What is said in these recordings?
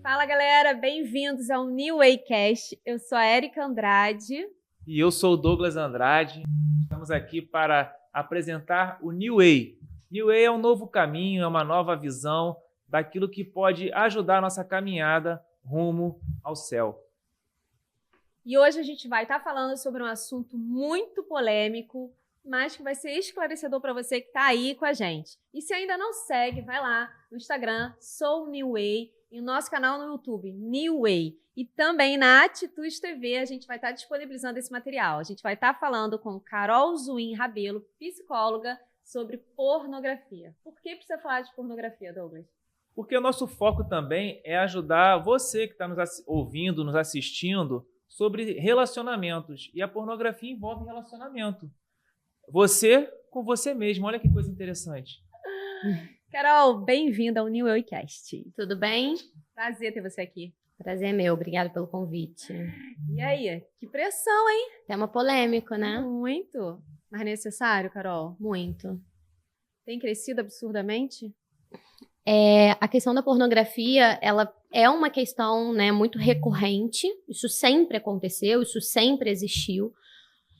Fala, galera, bem-vindos ao New Way Cast. Eu sou a Érica Andrade. E eu sou o Douglas Andrade. Estamos aqui para apresentar o New Way. New Way é um novo caminho, é uma nova visão daquilo que pode ajudar a nossa caminhada rumo ao céu. E hoje a gente vai estar falando sobre um assunto muito polêmico, mas que vai ser esclarecedor para você que está aí com a gente. E se ainda não segue, vai lá no Instagram, sou New Way, e o nosso canal no YouTube, New Way. E também na Atitude TV a gente vai estar disponibilizando esse material. A gente vai estar falando com Carol Zuin Rabelo, psicóloga, sobre pornografia. Por que precisa falar de pornografia, Douglas? Porque o nosso foco também é ajudar você que está nos ouvindo, nos assistindo, sobre relacionamentos. E a pornografia envolve relacionamento. Você com você mesmo. Olha que coisa interessante. Carol, bem-vinda ao New Way Cast. Tudo bem? Prazer ter você aqui. Prazer é meu, obrigada pelo convite. E aí, que pressão, hein? Tema polêmico, né? Muito. Mas necessário, Carol? Muito. Tem crescido absurdamente? A questão da pornografia, ela é uma questão, né, muito recorrente. Isso sempre aconteceu, isso sempre existiu.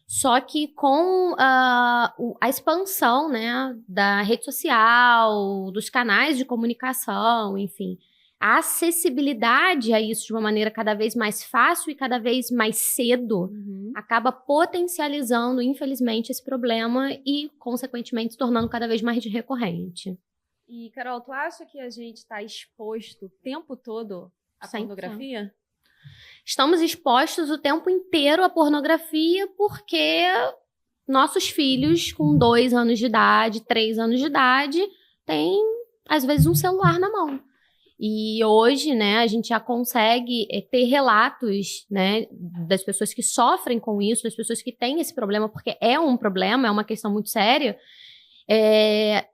Só que com a expansão, né, da rede social, dos canais de comunicação, enfim, a acessibilidade a isso de uma maneira cada vez mais fácil e cada vez mais cedo acaba potencializando, infelizmente, esse problema e, consequentemente, se tornando cada vez mais recorrente. E, Carol, tu acha que a gente está exposto o tempo todo à pornografia? Estamos expostos o tempo inteiro à pornografia porque nossos filhos com 2 anos de idade, 3 anos de idade, têm, às vezes, um celular na mão. E hoje, né, a gente já consegue ter relatos, né, das pessoas que sofrem com isso, das pessoas que têm esse problema, porque é um problema, é uma questão muito séria,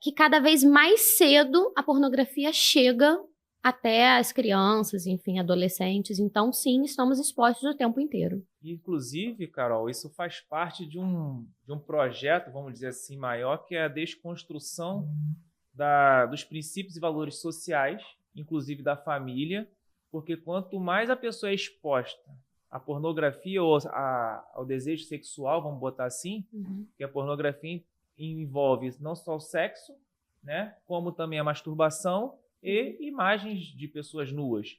que cada vez mais cedo a pornografia chega até as crianças, enfim, adolescentes. Então, sim, estamos expostos o tempo inteiro. Inclusive, Carol, isso faz parte de um projeto, vamos dizer assim, maior, que é a desconstrução dos princípios e valores sociais, inclusive da família, porque quanto mais a pessoa é exposta à pornografia ou ao desejo sexual, vamos botar assim, que a pornografia envolve não só o sexo, né, como também a masturbação e imagens de pessoas nuas.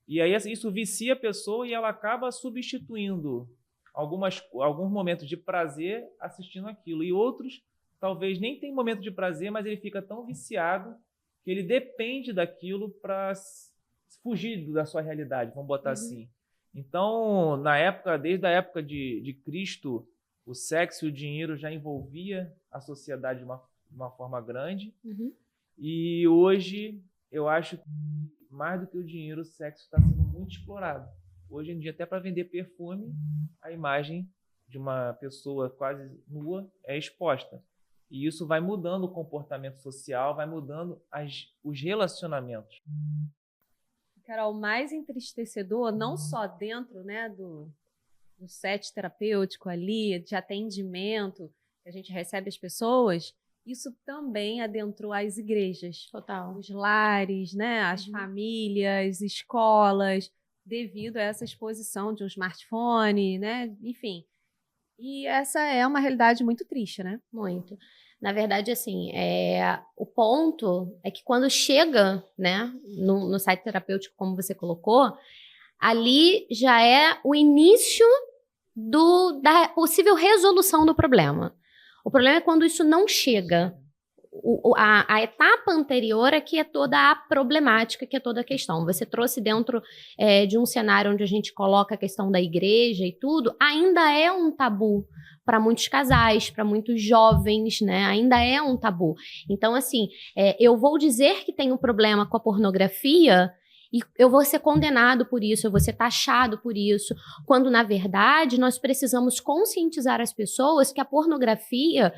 E aí isso vicia a pessoa e ela acaba substituindo alguns momentos de prazer assistindo aquilo. E outros, talvez nem tem momento de prazer, mas ele fica tão viciado que ele depende daquilo para fugir da sua realidade, vamos botar assim. Então, desde a época de Cristo, o sexo e o dinheiro já envolvia a sociedade de uma forma grande. E hoje, eu acho que mais do que o dinheiro, o sexo está sendo muito explorado. Hoje em dia, até para vender perfume, a imagem de uma pessoa quase nua é exposta. E isso vai mudando o comportamento social, vai mudando os relacionamentos. Carol, mais entristecedor, não só dentro, né, do set terapêutico ali, de atendimento, que a gente recebe as pessoas, isso também adentrou as igrejas. Total. Os lares, né, as famílias, escolas, devido a essa exposição de um smartphone, né, enfim. E essa é uma realidade muito triste, né? Muito. Na verdade, assim, o ponto é que quando chega, né, no site terapêutico, como você colocou, ali já é o início da possível resolução do problema. O problema é quando isso não chega. A etapa anterior é que é toda a problemática, que é toda a questão. Você trouxe dentro de um cenário onde a gente coloca a questão da igreja e tudo, ainda é um tabu para muitos casais, para muitos jovens, né? Ainda é um tabu. Então, assim, eu vou dizer que tem um problema com a pornografia e eu vou ser condenado por isso, eu vou ser taxado por isso, quando na verdade nós precisamos conscientizar as pessoas que a pornografia,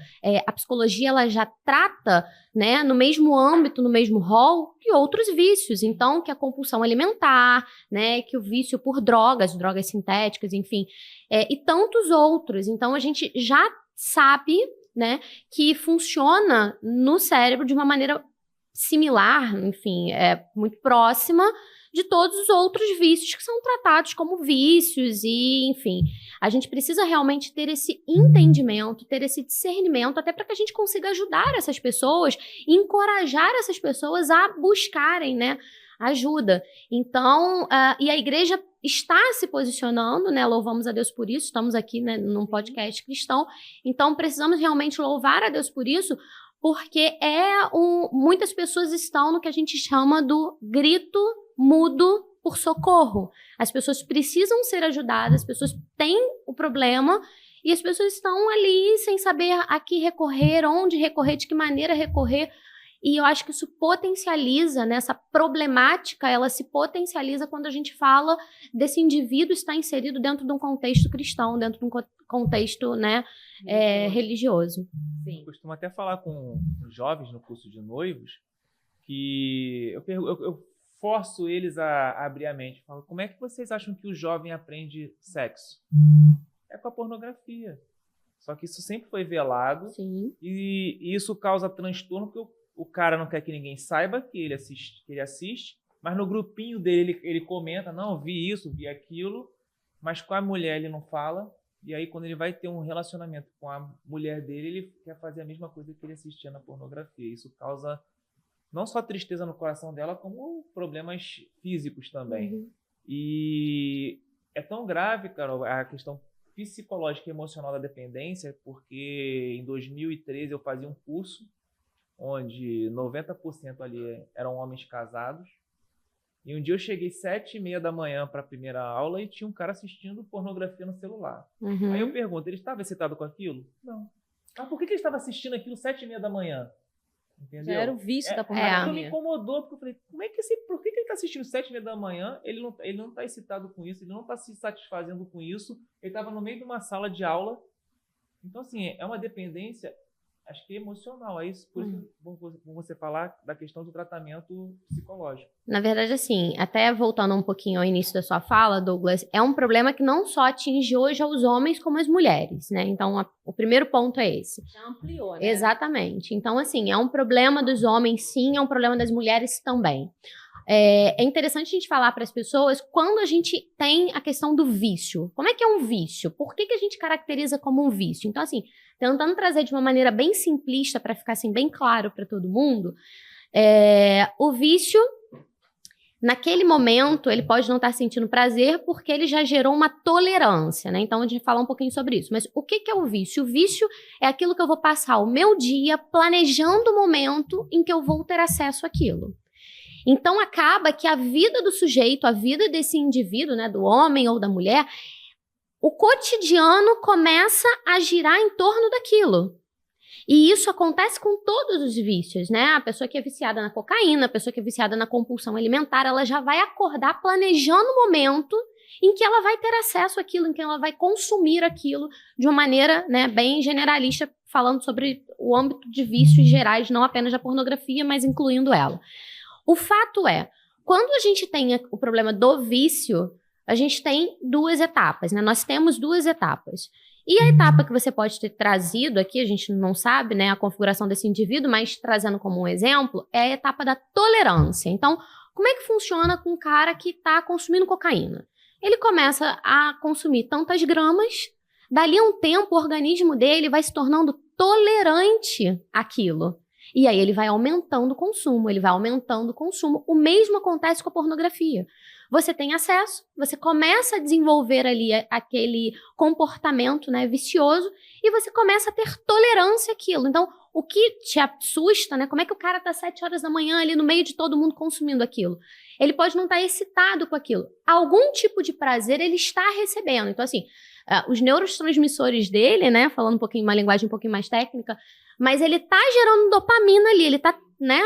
a psicologia, ela já trata, né, no mesmo âmbito, no mesmo rol que outros vícios, então que a compulsão alimentar, né, que o vício por drogas sintéticas, enfim, e tantos outros. Então a gente já sabe, né, que funciona no cérebro de uma maneira similar, enfim, muito próxima de todos os outros vícios que são tratados como vícios e, enfim, a gente precisa realmente ter esse entendimento, ter esse discernimento, até para que a gente consiga ajudar essas pessoas e encorajar essas pessoas a buscarem, né, ajuda. Então, e a igreja está se posicionando, né, louvamos a Deus por isso, estamos aqui, né, num podcast cristão, então precisamos realmente louvar a Deus por isso, porque muitas pessoas estão no que a gente chama do grito mudo por socorro. As pessoas precisam ser ajudadas, as pessoas têm o problema e as pessoas estão ali sem saber a que recorrer, onde recorrer, de que maneira recorrer. E eu acho que isso potencializa, né, essa problemática, ela se potencializa quando a gente fala desse indivíduo estar inserido dentro de um contexto cristão, dentro de um contexto, né, religioso. Sim. Eu costumo até falar com os jovens no curso de noivos que eu forço eles a abrir a mente. Falo, como é que vocês acham que o jovem aprende sexo? É com a pornografia. Só que isso sempre foi velado. Sim. E isso causa transtorno porque o cara não quer que ninguém saiba que ele assiste, mas no grupinho dele ele comenta, não, vi isso, vi aquilo, mas com a mulher ele não fala. E aí, quando ele vai ter um relacionamento com a mulher dele, ele quer fazer a mesma coisa que ele assistia na pornografia. Isso causa não só tristeza no coração dela, como problemas físicos também. Uhum. E é tão grave, Carol, a questão psicológica e emocional da dependência, porque em 2013 eu fazia um curso onde 90% ali eram homens casados. E um dia eu cheguei 7h30 da manhã para a primeira aula e tinha um cara assistindo pornografia no celular. Uhum. Aí eu pergunto, ele estava excitado com aquilo? Não. Mas por que ele estava assistindo aquilo 7h30 da manhã? Entendeu? Já era o vício da pornografia. Aquilo me incomodou, porque eu falei, por que ele está assistindo 7h30 da manhã? Ele não está excitado com isso, ele não está se satisfazendo com isso. Ele estava no meio de uma sala de aula. Então, assim, é uma dependência, acho que emocional. É isso, por isso que bom você falar da questão do tratamento psicológico. Na verdade, assim, até voltando um pouquinho ao início da sua fala, Douglas, é um problema que não só atinge hoje aos homens como as mulheres, né? Então, o primeiro ponto é esse. Já ampliou, né? Exatamente. Então, assim, é um problema dos homens, sim, é um problema das mulheres também. É interessante a gente falar para as pessoas quando a gente tem a questão do vício. Como é que é um vício? Por que a gente caracteriza como um vício? Então, assim, tentando trazer de uma maneira bem simplista para ficar assim, bem claro para todo mundo, o vício, naquele momento, ele pode não estar sentindo prazer porque ele já gerou uma tolerância, né? Então, a gente vai falar um pouquinho sobre isso. Mas o que é o vício? O vício é aquilo que eu vou passar o meu dia planejando o momento em que eu vou ter acesso àquilo. Então, acaba que a vida do sujeito, a vida desse indivíduo, né, do homem ou da mulher, o cotidiano começa a girar em torno daquilo. E isso acontece com todos os vícios, né? A pessoa que é viciada na cocaína, a pessoa que é viciada na compulsão alimentar, ela já vai acordar planejando o momento em que ela vai ter acesso àquilo, em que ela vai consumir aquilo de uma maneira, né, bem generalista, falando sobre o âmbito de vícios gerais, não apenas da pornografia, mas incluindo ela. O fato é, quando a gente tem o problema do vício, a gente tem duas etapas, né? Nós temos duas etapas. E a etapa que você pode ter trazido aqui, a gente não sabe, né, a configuração desse indivíduo, mas trazendo como um exemplo, é a etapa da tolerância. Então, como é que funciona com um cara que está consumindo cocaína? Ele começa a consumir tantas gramas, dali a um tempo o organismo dele vai se tornando tolerante àquilo. E aí ele vai aumentando o consumo, ele vai aumentando o consumo. O mesmo acontece com a pornografia. Você tem acesso, você começa a desenvolver ali aquele comportamento, né, vicioso, e você começa a ter tolerância àquilo. Então, o que te assusta, né? Como é que o cara tá 7 horas da manhã ali no meio de todo mundo consumindo aquilo? Ele pode não estar excitado com aquilo. Algum tipo de prazer ele está recebendo. Então, assim, os neurotransmissores dele, né, falando uma linguagem um pouquinho mais técnica, mas ele tá gerando dopamina ali, ele tá, né?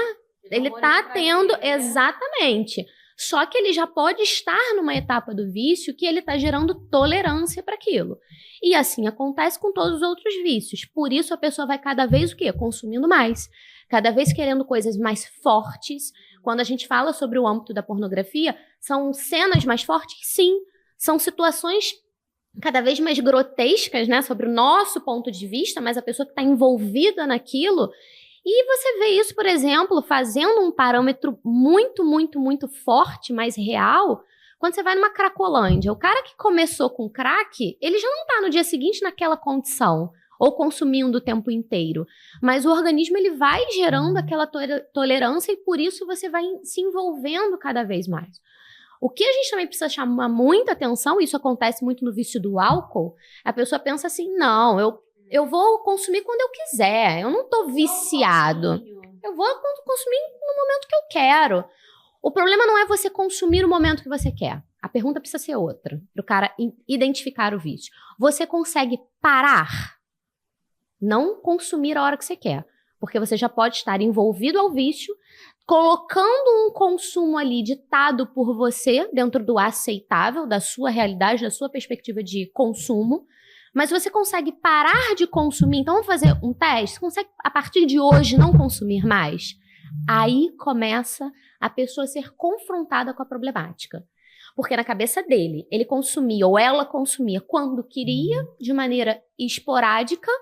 Ele tá tendo, exatamente. Só que ele já pode estar numa etapa do vício que ele está gerando tolerância para aquilo. E assim acontece com todos os outros vícios. Por isso a pessoa vai cada vez o quê? Consumindo mais. Cada vez querendo coisas mais fortes. Quando a gente fala sobre o âmbito da pornografia, são cenas mais fortes? Sim. São situações cada vez mais grotescas, né? Sobre o nosso ponto de vista, mas a pessoa que está envolvida naquilo... E você vê isso, por exemplo, fazendo um parâmetro muito, muito, muito forte, mais real, quando você vai numa cracolândia. O cara que começou com crack, ele já não está no dia seguinte naquela condição, ou consumindo o tempo inteiro. Mas o organismo ele vai gerando aquela tolerância e por isso você vai se envolvendo cada vez mais. O que a gente também precisa chamar muita atenção, e isso acontece muito no vício do álcool, a pessoa pensa assim, não, eu vou consumir quando eu quiser. Eu não tô viciado. Eu vou consumir no momento que eu quero. O problema não é você consumir no momento que você quer. A pergunta precisa ser outra, para o cara identificar o vício. Você consegue parar? Não consumir a hora que você quer. Porque você já pode estar envolvido ao vício, colocando um consumo ali ditado por você, dentro do aceitável, da sua realidade, da sua perspectiva de consumo. Mas você consegue parar de consumir? Então, vamos fazer um teste? Você consegue, a partir de hoje, não consumir mais? Aí começa a pessoa a ser confrontada com a problemática. Porque na cabeça dele, ele consumia ou ela consumia quando queria, de maneira esporádica,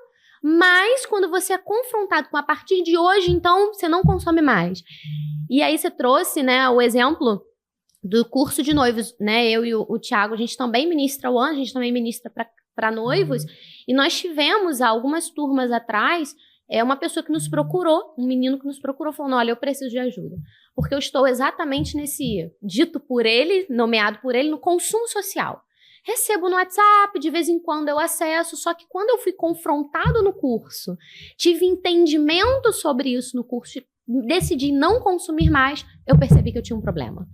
mas quando você é confrontado com a partir de hoje, então você não consome mais. E aí você trouxe, né, o exemplo do curso de noivos, né? Eu e o Thiago, a gente também ministra o ano, a gente também ministra para noivos, e nós tivemos algumas turmas atrás, uma pessoa que nos procurou, um menino que nos procurou, falando, olha, eu preciso de ajuda, porque eu estou exatamente nesse, dito por ele, nomeado por ele, no consumo social. Recebo no WhatsApp, de vez em quando eu acesso, só que quando eu fui confrontado no curso, tive entendimento sobre isso no curso, decidi não consumir mais, eu percebi que eu tinha um problema.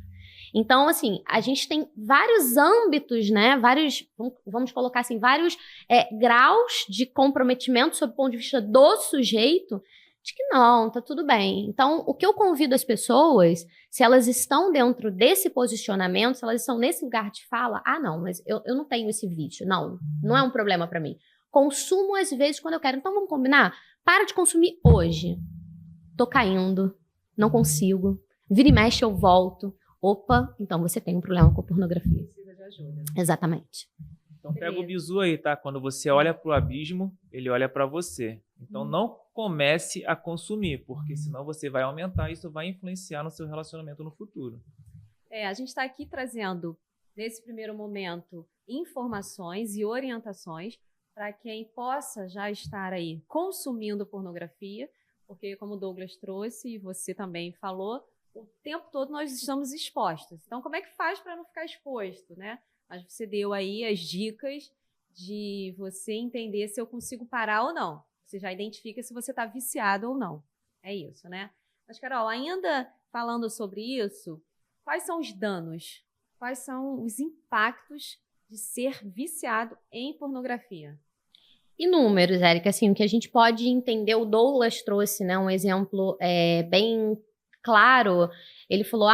Então, assim, a gente tem vários âmbitos, né? Vamos colocar assim, vários graus de comprometimento sob o ponto de vista do sujeito, de que não, tá tudo bem. Então, o que eu convido as pessoas, se elas estão dentro desse posicionamento, se elas estão nesse lugar de fala, não, mas eu não tenho esse vício, não é um problema pra mim. Consumo às vezes quando eu quero. Então, vamos combinar? Para de consumir hoje. Tô caindo, não consigo. Vira e mexe, eu volto. Opa, então você tem um problema com a pornografia. Precisa de ajuda. Exatamente. Então pega o bizu aí, tá? Quando você olha pro abismo, ele olha para você. Então não comece a consumir, porque senão você vai aumentar e isso vai influenciar no seu relacionamento no futuro. A gente está aqui trazendo, nesse primeiro momento, informações e orientações para quem possa já estar aí consumindo pornografia, porque como o Douglas trouxe e você também falou, o tempo todo nós estamos expostos. Então, como é que faz para não ficar exposto, né? Mas você deu aí as dicas de você entender se eu consigo parar ou não. Você já identifica se você está viciado ou não. É isso, né? Mas, Carol, ainda falando sobre isso, quais são os danos? Quais são os impactos de ser viciado em pornografia? Inúmeros, Érica. Assim, o que a gente pode entender, o Douglas trouxe, né, um exemplo bem claro. Ele falou,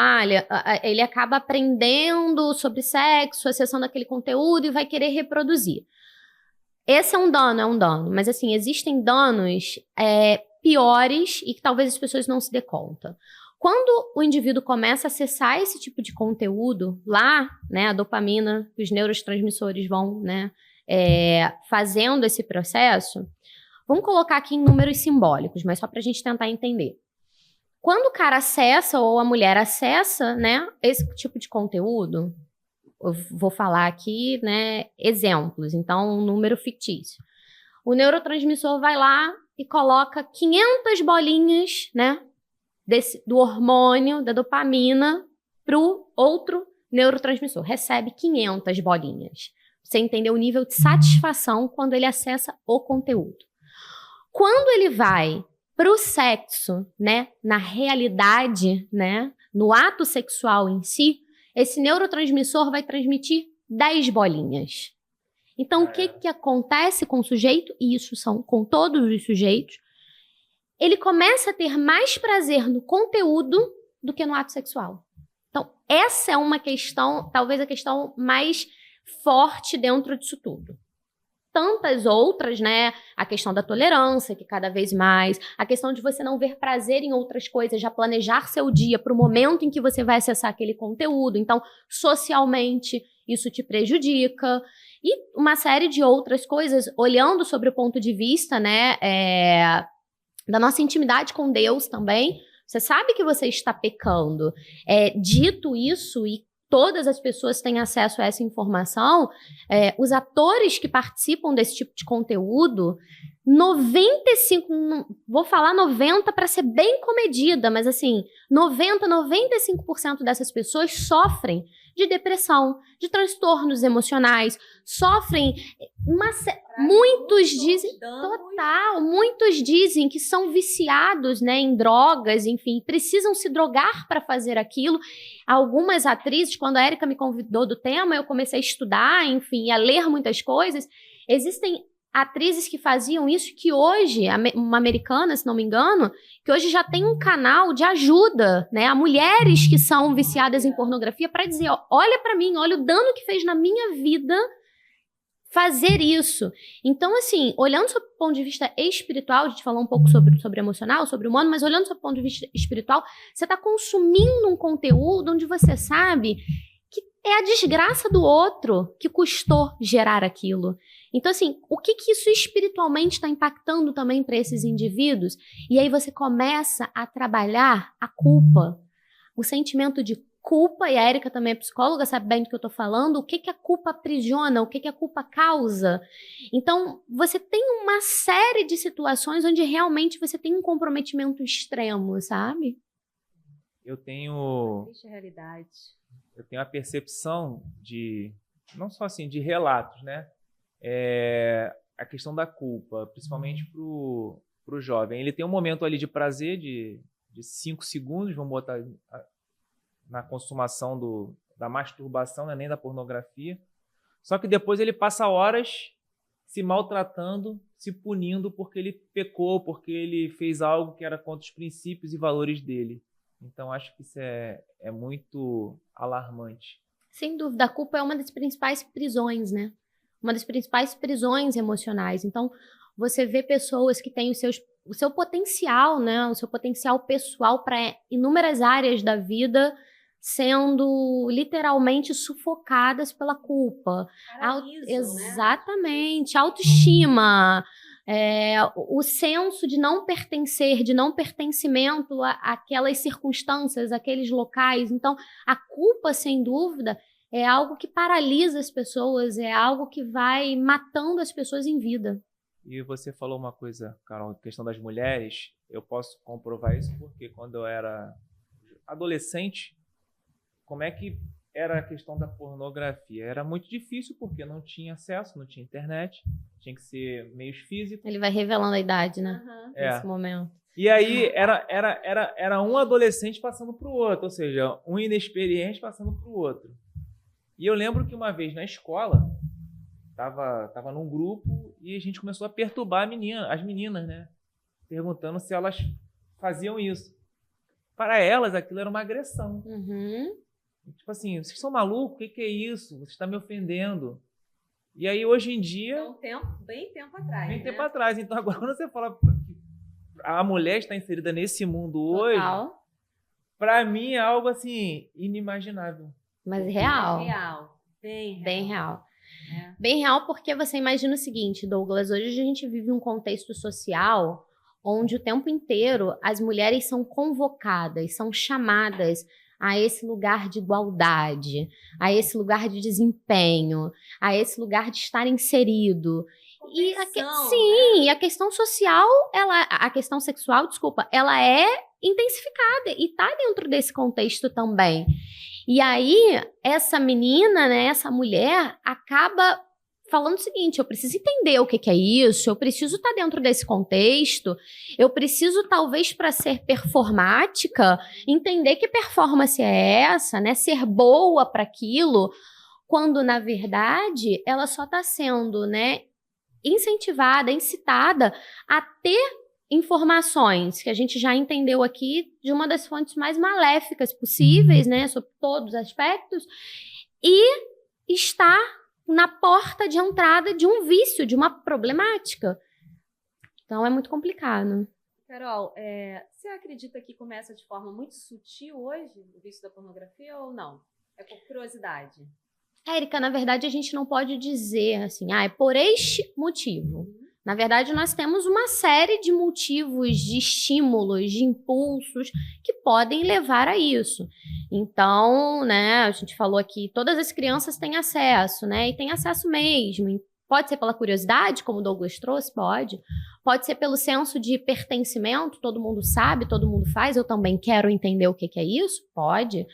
ele acaba aprendendo sobre sexo, acessando aquele conteúdo e vai querer reproduzir. Esse é um dano, mas assim, existem danos piores e que talvez as pessoas não se dê conta. Quando o indivíduo começa a acessar esse tipo de conteúdo, lá, né, a dopamina, os neurotransmissores vão, né, fazendo esse processo, vamos colocar aqui em números simbólicos, mas só para a gente tentar entender. Quando o cara acessa, ou a mulher acessa, né, esse tipo de conteúdo, eu vou falar aqui, né, exemplos, então um número fictício. O neurotransmissor vai lá e coloca 500 bolinhas, né, do hormônio, da dopamina, para o outro neurotransmissor. Recebe 500 bolinhas. Você entendeu o nível de satisfação quando ele acessa o conteúdo. Quando ele vai para o sexo, né, na realidade, né, no ato sexual em si, esse neurotransmissor vai transmitir 10 bolinhas. Então, o que acontece com o sujeito, e isso são com todos os sujeitos, ele começa a ter mais prazer no conteúdo do que no ato sexual. Então, essa é uma questão, talvez a questão mais forte dentro disso tudo. Tantas outras, né? A questão da tolerância, que cada vez mais, a questão de você não ver prazer em outras coisas, já planejar seu dia para o momento em que você vai acessar aquele conteúdo. Então, socialmente, isso te prejudica. E uma série de outras coisas, olhando sobre o ponto de vista, né, da nossa intimidade com Deus também. Você sabe que você está pecando. Dito isso, e todas as pessoas têm acesso a essa informação, os atores que participam desse tipo de conteúdo, 95%, vou falar 90% para ser bem comedida, mas assim, 95% dessas pessoas sofrem de depressão, de transtornos emocionais, sofrem muitos dizem que são viciados, né, em drogas, enfim, precisam se drogar para fazer aquilo. Algumas atrizes, quando a Érica me convidou do tema, eu comecei a estudar, enfim, a ler muitas coisas. Existem atrizes que faziam isso, que hoje, uma americana, se não me engano, que hoje já tem um canal de ajuda, né, a mulheres que são viciadas em pornografia, para dizer, ó, olha para mim, olha o dano que fez na minha vida fazer isso. Então, assim, olhando sob o ponto de vista espiritual, a gente falou um pouco sobre emocional, sobre humano, mas olhando sob o ponto de vista espiritual, você está consumindo um conteúdo onde você sabe que é a desgraça do outro que custou gerar aquilo. Então, assim, o que isso espiritualmente está impactando também para esses indivíduos? E aí você começa a trabalhar a culpa, o sentimento de culpa, e a Érica também é psicóloga, sabe bem do que eu tô falando, o que a culpa aprisiona, o que a culpa causa. Então, você tem uma série de situações onde realmente você tem um comprometimento extremo, sabe? Eu tenho... Triste realidade. Eu tenho a percepção de, não só assim, de relatos, né? A questão da culpa, principalmente pro jovem. Ele tem um momento ali de prazer de 5 segundos, vamos botar na consumação da masturbação, né? Nem da pornografia. Só que depois ele passa horas se maltratando, se punindo porque ele pecou, porque ele fez algo que era contra os princípios e valores dele. Então, acho que isso é muito alarmante. Sem dúvida, a culpa é uma das principais prisões, né? Uma das principais prisões emocionais. Então, você vê pessoas que têm o seu potencial, né? O seu potencial pessoal para inúmeras áreas da vida sendo literalmente sufocadas pela culpa. Exatamente. Né? Autoestima, o senso de não pertencer, de não pertencimento àquelas circunstâncias, àqueles locais. Então, a culpa, sem dúvida, é algo que paralisa as pessoas, é algo que vai matando as pessoas em vida. E você falou uma coisa, Carol, questão das mulheres. Eu posso comprovar isso porque quando eu era adolescente, como é que era a questão da pornografia? Era muito difícil porque não tinha acesso, não tinha internet, tinha que ser meios físicos. Ele vai revelando a idade, né? Nesse momento. E aí era um adolescente passando para o outro, ou seja, um inexperiente passando para o outro. E eu lembro que uma vez na escola, tava num grupo e a gente começou a perturbar as meninas, né? Perguntando se elas faziam isso. Para elas, aquilo era uma agressão. Uhum. Tipo assim, vocês são malucos? O que é isso? Você está me ofendendo. E aí, hoje em dia... Bem tempo atrás, Bem tempo atrás. Então, agora, quando você fala que a mulher está inserida nesse mundo hoje, para mim é algo, assim, inimaginável. Mas real. Bem real. Bem real, porque você imagina o seguinte, Douglas, hoje a gente vive um contexto social onde o tempo inteiro as mulheres são convocadas, são chamadas a esse lugar de igualdade, a esse lugar de desempenho, a esse lugar de estar inserido. E a questão social, a questão sexual, desculpa, ela é intensificada e está dentro desse contexto também. E aí, essa menina, né, essa mulher, acaba falando o seguinte, eu preciso entender o que é isso, eu preciso estar dentro desse contexto, eu preciso, talvez, para ser performática, entender que performance é essa, né, ser boa para aquilo, quando, na verdade, ela só está sendo, né, incentivada, incitada a ter informações que a gente já entendeu aqui de uma das fontes mais maléficas possíveis, né, sobre todos os aspectos, e está na porta de entrada de um vício, de uma problemática. Então, é muito complicado. Carol, você acredita que começa de forma muito sutil hoje, o vício da pornografia, ou não? É por curiosidade? Érica, na verdade, a gente não pode dizer assim, é por este motivo. Na verdade, nós temos uma série de motivos, de estímulos, de impulsos que podem levar a isso. Então, né, a gente falou aqui, todas as crianças têm acesso, né, e têm acesso mesmo. Pode ser pela curiosidade, como o Douglas trouxe, pode. Pode ser pelo senso de pertencimento, todo mundo sabe, todo mundo faz, eu também quero entender o que é isso, pode.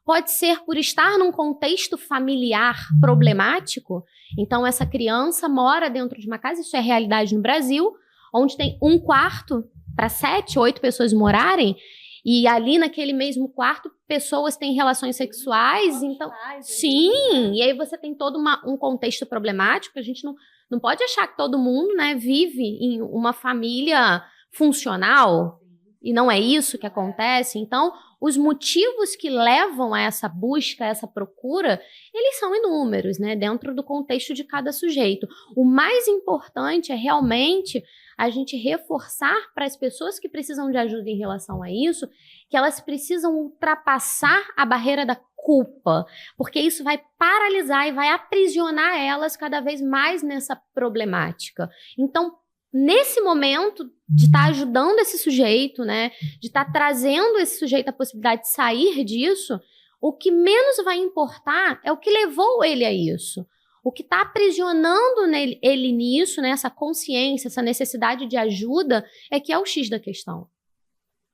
Pode ser por estar num contexto familiar problemático. Então, essa criança mora dentro de uma casa, isso é realidade no Brasil, onde tem um quarto para 7, 8 pessoas morarem, e ali naquele mesmo quarto, pessoas têm relações sexuais. Então, sim, e aí você tem todo um contexto problemático. A gente não pode achar que todo mundo, né, vive em uma família funcional, e não é isso que acontece. Então, os motivos que levam a essa busca, a essa procura, eles são inúmeros, né, dentro do contexto de cada sujeito. O mais importante é realmente a gente reforçar para as pessoas que precisam de ajuda em relação a isso, que elas precisam ultrapassar a barreira da culpa, porque isso vai paralisar e vai aprisionar elas cada vez mais nessa problemática. Então, nesse momento de estar ajudando esse sujeito, né, de estar trazendo esse sujeito a possibilidade de sair disso, o que menos vai importar é o que levou ele a isso. O que está aprisionando ele nisso, né, essa consciência, essa necessidade de ajuda, é que é o X da questão.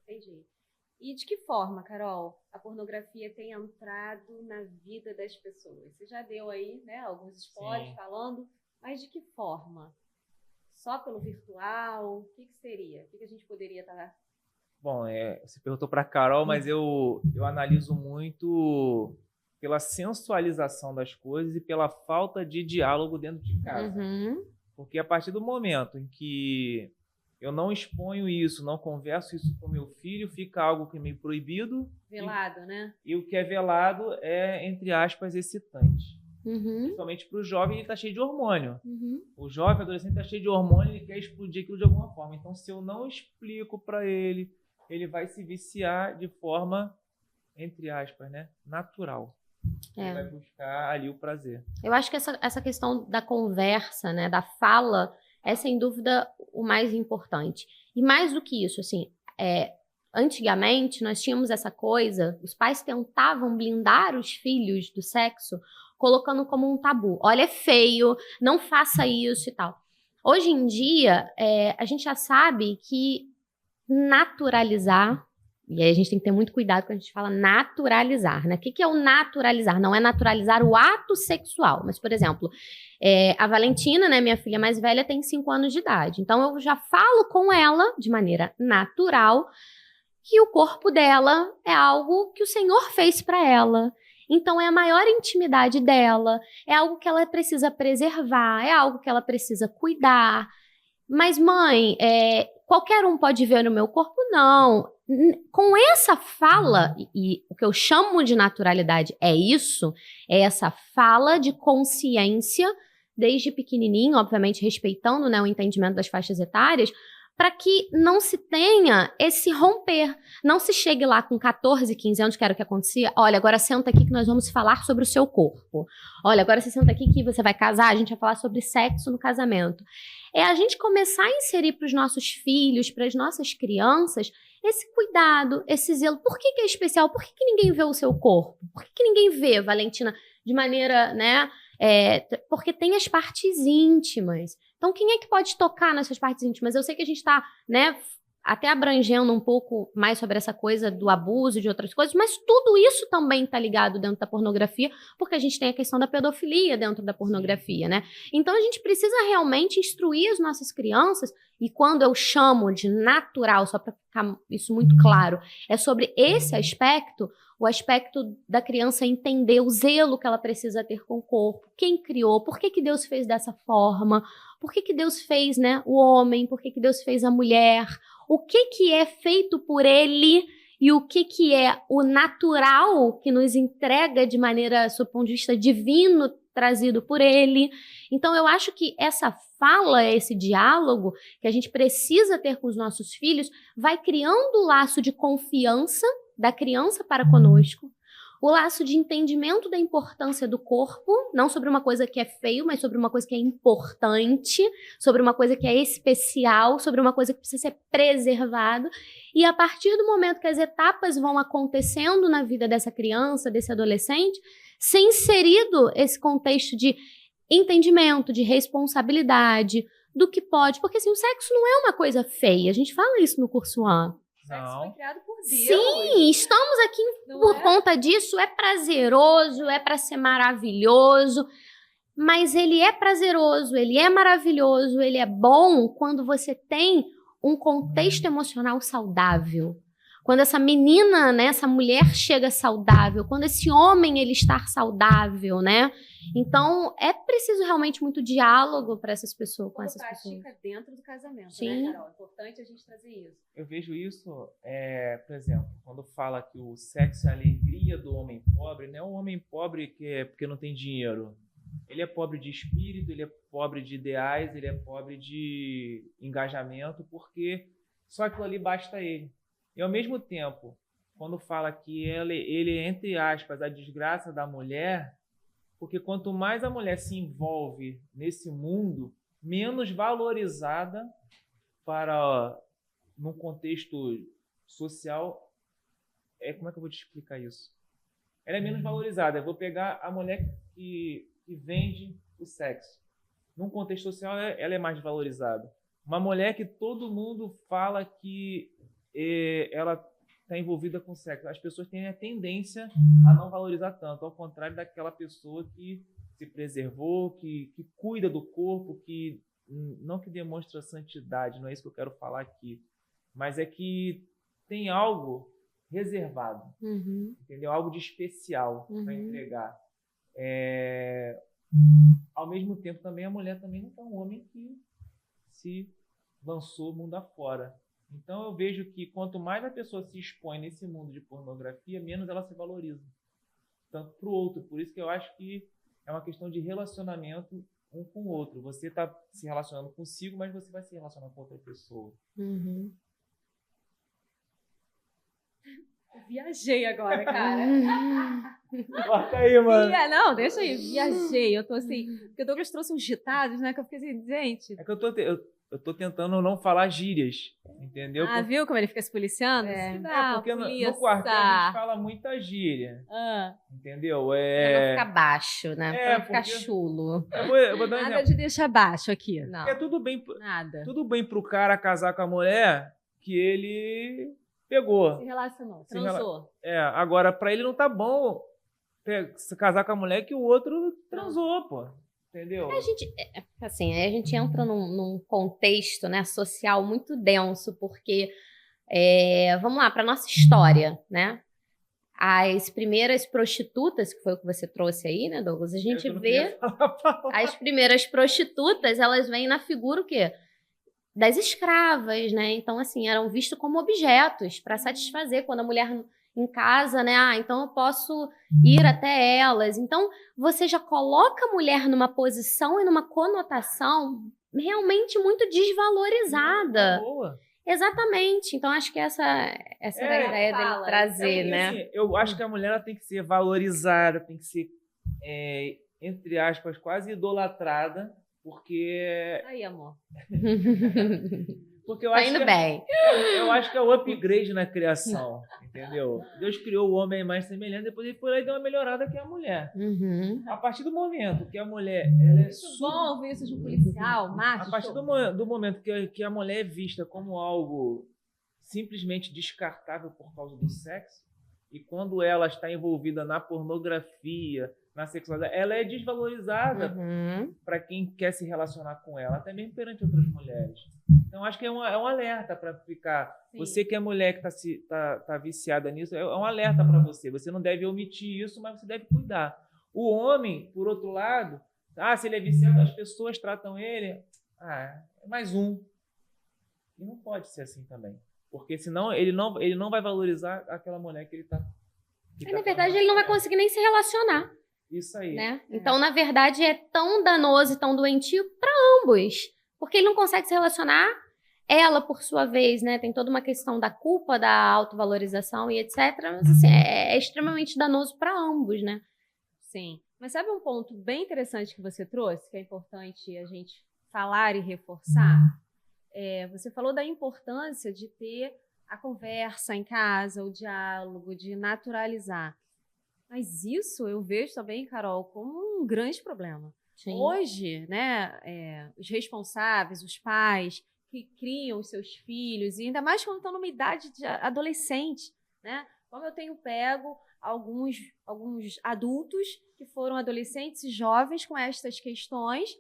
Entendi. E de que forma, Carol, a pornografia tem entrado na vida das pessoas? Você já deu aí, né, alguns spoilers falando, mas de que forma? Só pelo virtual? O que seria? O que a gente poderia estar... Bom, você perguntou para a Carol, mas eu analiso muito pela sensualização das coisas e pela falta de diálogo dentro de casa. Porque a partir do momento em que eu não exponho isso, não converso isso com meu filho, fica algo que é meio proibido. Velado, né? E o que é velado é, entre aspas, excitante. Principalmente para o jovem, ele está cheio de hormônio. O jovem, adolescente, está cheio de hormônio, ele quer explodir aquilo de alguma forma. Então, se eu não explico para ele, ele vai se viciar de forma, entre aspas, né, natural. Ele vai buscar ali o prazer. Eu acho que essa questão da conversa, né, da fala, é sem dúvida o mais importante. E mais do que isso, assim, antigamente nós tínhamos essa coisa, os pais tentavam blindar os filhos do sexo, colocando como um tabu. Olha, é feio, não faça isso e tal. Hoje em dia, a gente já sabe que naturalizar, e aí a gente tem que ter muito cuidado quando a gente fala naturalizar, né? O que é o naturalizar? Não é naturalizar o ato sexual, mas, por exemplo, a Valentina, né, minha filha mais velha, tem 5 anos de idade. Então, eu já falo com ela, de maneira natural, que o corpo dela é algo que o Senhor fez para ela. Então, é a maior intimidade dela, é algo que ela precisa preservar, é algo que ela precisa cuidar. Mas, mãe, qualquer um pode ver no meu corpo? Não. Com essa fala, e o que eu chamo de naturalidade é isso, é essa fala de consciência, desde pequenininho, obviamente respeitando, né, o entendimento das faixas etárias, para que não se tenha esse romper. Não se chegue lá com 14, 15 anos, que era o que acontecia. Olha, agora senta aqui que nós vamos falar sobre o seu corpo. Olha, agora você senta aqui que você vai casar, a gente vai falar sobre sexo no casamento. É a gente começar a inserir para os nossos filhos, para as nossas crianças, esse cuidado, esse zelo. Por que é especial? Por que ninguém vê o seu corpo? Por que ninguém vê, Valentina, de maneira, né? Porque tem as partes íntimas. Então, quem é que pode tocar nessas partes íntimas? Eu sei que a gente está, né, até abrangendo um pouco mais sobre essa coisa do abuso e de outras coisas, mas tudo isso também está ligado dentro da pornografia, porque a gente tem a questão da pedofilia dentro da pornografia, né? Então, a gente precisa realmente instruir as nossas crianças, e quando eu chamo de natural, só para ficar isso muito claro, é sobre esse aspecto, o aspecto da criança entender o zelo que ela precisa ter com o corpo, quem criou, por que Deus fez dessa forma, por que Deus fez, né, o homem, por que Deus fez a mulher, o que é feito por ele e o que é o natural que nos entrega de maneira, sob o ponto de vista divino, trazido por ele. Então, eu acho que essa fala, esse diálogo que a gente precisa ter com os nossos filhos, vai criando o laço de confiança da criança para conosco, o laço de entendimento da importância do corpo, não sobre uma coisa que é feio, mas sobre uma coisa que é importante, sobre uma coisa que é especial, sobre uma coisa que precisa ser preservado. E a partir do momento que as etapas vão acontecendo na vida dessa criança, desse adolescente, ser inserido esse contexto de entendimento, de responsabilidade, do que pode, porque assim, o sexo não é uma coisa feia, a gente fala isso no curso A. O sexo foi criado por Deus. Sim, estamos aqui por conta disso, é prazeroso, é para ser maravilhoso, mas ele é prazeroso, ele é maravilhoso, ele é bom quando você tem um contexto emocional saudável. Quando essa menina, né, essa mulher chega saudável, quando esse homem ele está saudável, né? Então, é preciso realmente muito diálogo para essas pessoas, com essas pessoas. Pratica dentro do casamento, Sim. né, Carol? É importante a gente trazer isso. Eu vejo isso, por exemplo, quando fala que o sexo é a alegria do homem pobre, não é um homem pobre que é porque não tem dinheiro. Ele é pobre de espírito, ele é pobre de ideais, ele é pobre de engajamento, porque só aquilo ali basta a ele. E ao mesmo tempo, quando fala que ele é, entre aspas, a desgraça da mulher, porque quanto mais a mulher se envolve nesse mundo, menos valorizada num contexto social. Como é que eu vou te explicar isso? Ela é menos valorizada. Eu vou pegar a mulher que vende o sexo. Num contexto social, ela é mais valorizada. Uma mulher que todo mundo fala que ela está envolvida com sexo. As pessoas têm a tendência a não valorizar tanto, ao contrário daquela pessoa que se preservou, que cuida do corpo, que não que demonstra santidade, não é isso que eu quero falar aqui, mas é que tem algo reservado, entendeu? Algo de especial para entregar. Ao mesmo tempo, também a mulher também não é um homem que se lançou mundo afora. Então eu vejo que quanto mais a pessoa se expõe nesse mundo de pornografia, menos ela se valoriza. Tanto para o outro. Por isso que eu acho que é uma questão de relacionamento um com o outro. Você está se relacionando consigo, mas você vai se relacionar com outra pessoa. Eu viajei agora, cara. Corta aí, mano. Não, deixa aí. Viajei. Eu tô assim... Porque o Douglas trouxe uns ditados, né? Que eu fiquei assim, gente... É que eu tô tentando não falar gírias, entendeu? Viu como ele fica se policiando? Porque no quartel a gente fala muita gíria, entendeu? Pra não ficar baixo, né? Pra não ficar porque... chulo. Eu vou dar um Nada exemplo. de deixar baixo aqui. Não. É tudo bem pro cara casar com a mulher que ele pegou. Se relacionou, transou. Agora pra ele não tá bom se casar com a mulher que o outro transou, pô. Entendeu? A gente entra num contexto, né, social muito denso, porque, vamos lá, para nossa história, né? As primeiras prostitutas, que foi o que você trouxe aí, né, Douglas? A gente vê as primeiras prostitutas, elas vêm na figura o quê? Das escravas, né? Então, assim, eram vistos como objetos para satisfazer quando a mulher em casa, né? Então eu posso ir até elas. Então você já coloca a mulher numa posição e numa conotação realmente muito desvalorizada. Boa. Exatamente. Então acho que essa era a ideia dele trazer, né? Assim, eu acho que a mulher ela tem que ser valorizada, tem que ser, entre aspas, quase idolatrada, porque... Aí, amor. Porque eu tá acho indo que bem. Eu acho que é o upgrade na criação, entendeu? Deus criou o homem mais semelhante, depois ele foi lá e deu uma melhorada que é a mulher. A partir do momento que a mulher... Ela é bom ouvir isso de um policial, macho. A partir do momento que a mulher é vista como algo simplesmente descartável por causa do sexo, e quando ela está envolvida na pornografia, na sexualidade, ela é desvalorizada para quem quer se relacionar com ela, até mesmo perante outras mulheres. Então, acho que é um alerta para ficar. Sim. Você que é mulher que tá viciada nisso, é um alerta para você. Você não deve omitir isso, mas você deve cuidar. O homem, por outro lado, se ele é viciado, as pessoas tratam ele... é mais um. E não pode ser assim também. Porque senão ele não vai valorizar aquela mulher que ele tá... Na verdade, ele não vai conseguir nem se relacionar. Isso aí. Né? Então, na verdade, é tão danoso e tão doentio para ambos. Porque ele não consegue se relacionar. Ela, por sua vez, né, tem toda uma questão da culpa, da autovalorização e etc. Mas, assim, é extremamente danoso para ambos, né? Sim. Mas sabe um ponto bem interessante que você trouxe, que é importante a gente falar e reforçar? Você falou da importância de ter a conversa em casa, o diálogo, de naturalizar. Mas isso eu vejo também, Carol, como um grande problema. Sim. Hoje, né, os responsáveis, os pais que criam os seus filhos, e ainda mais quando estão numa idade de adolescente, né? Como eu tenho pego alguns adultos que foram adolescentes e jovens com estas questões,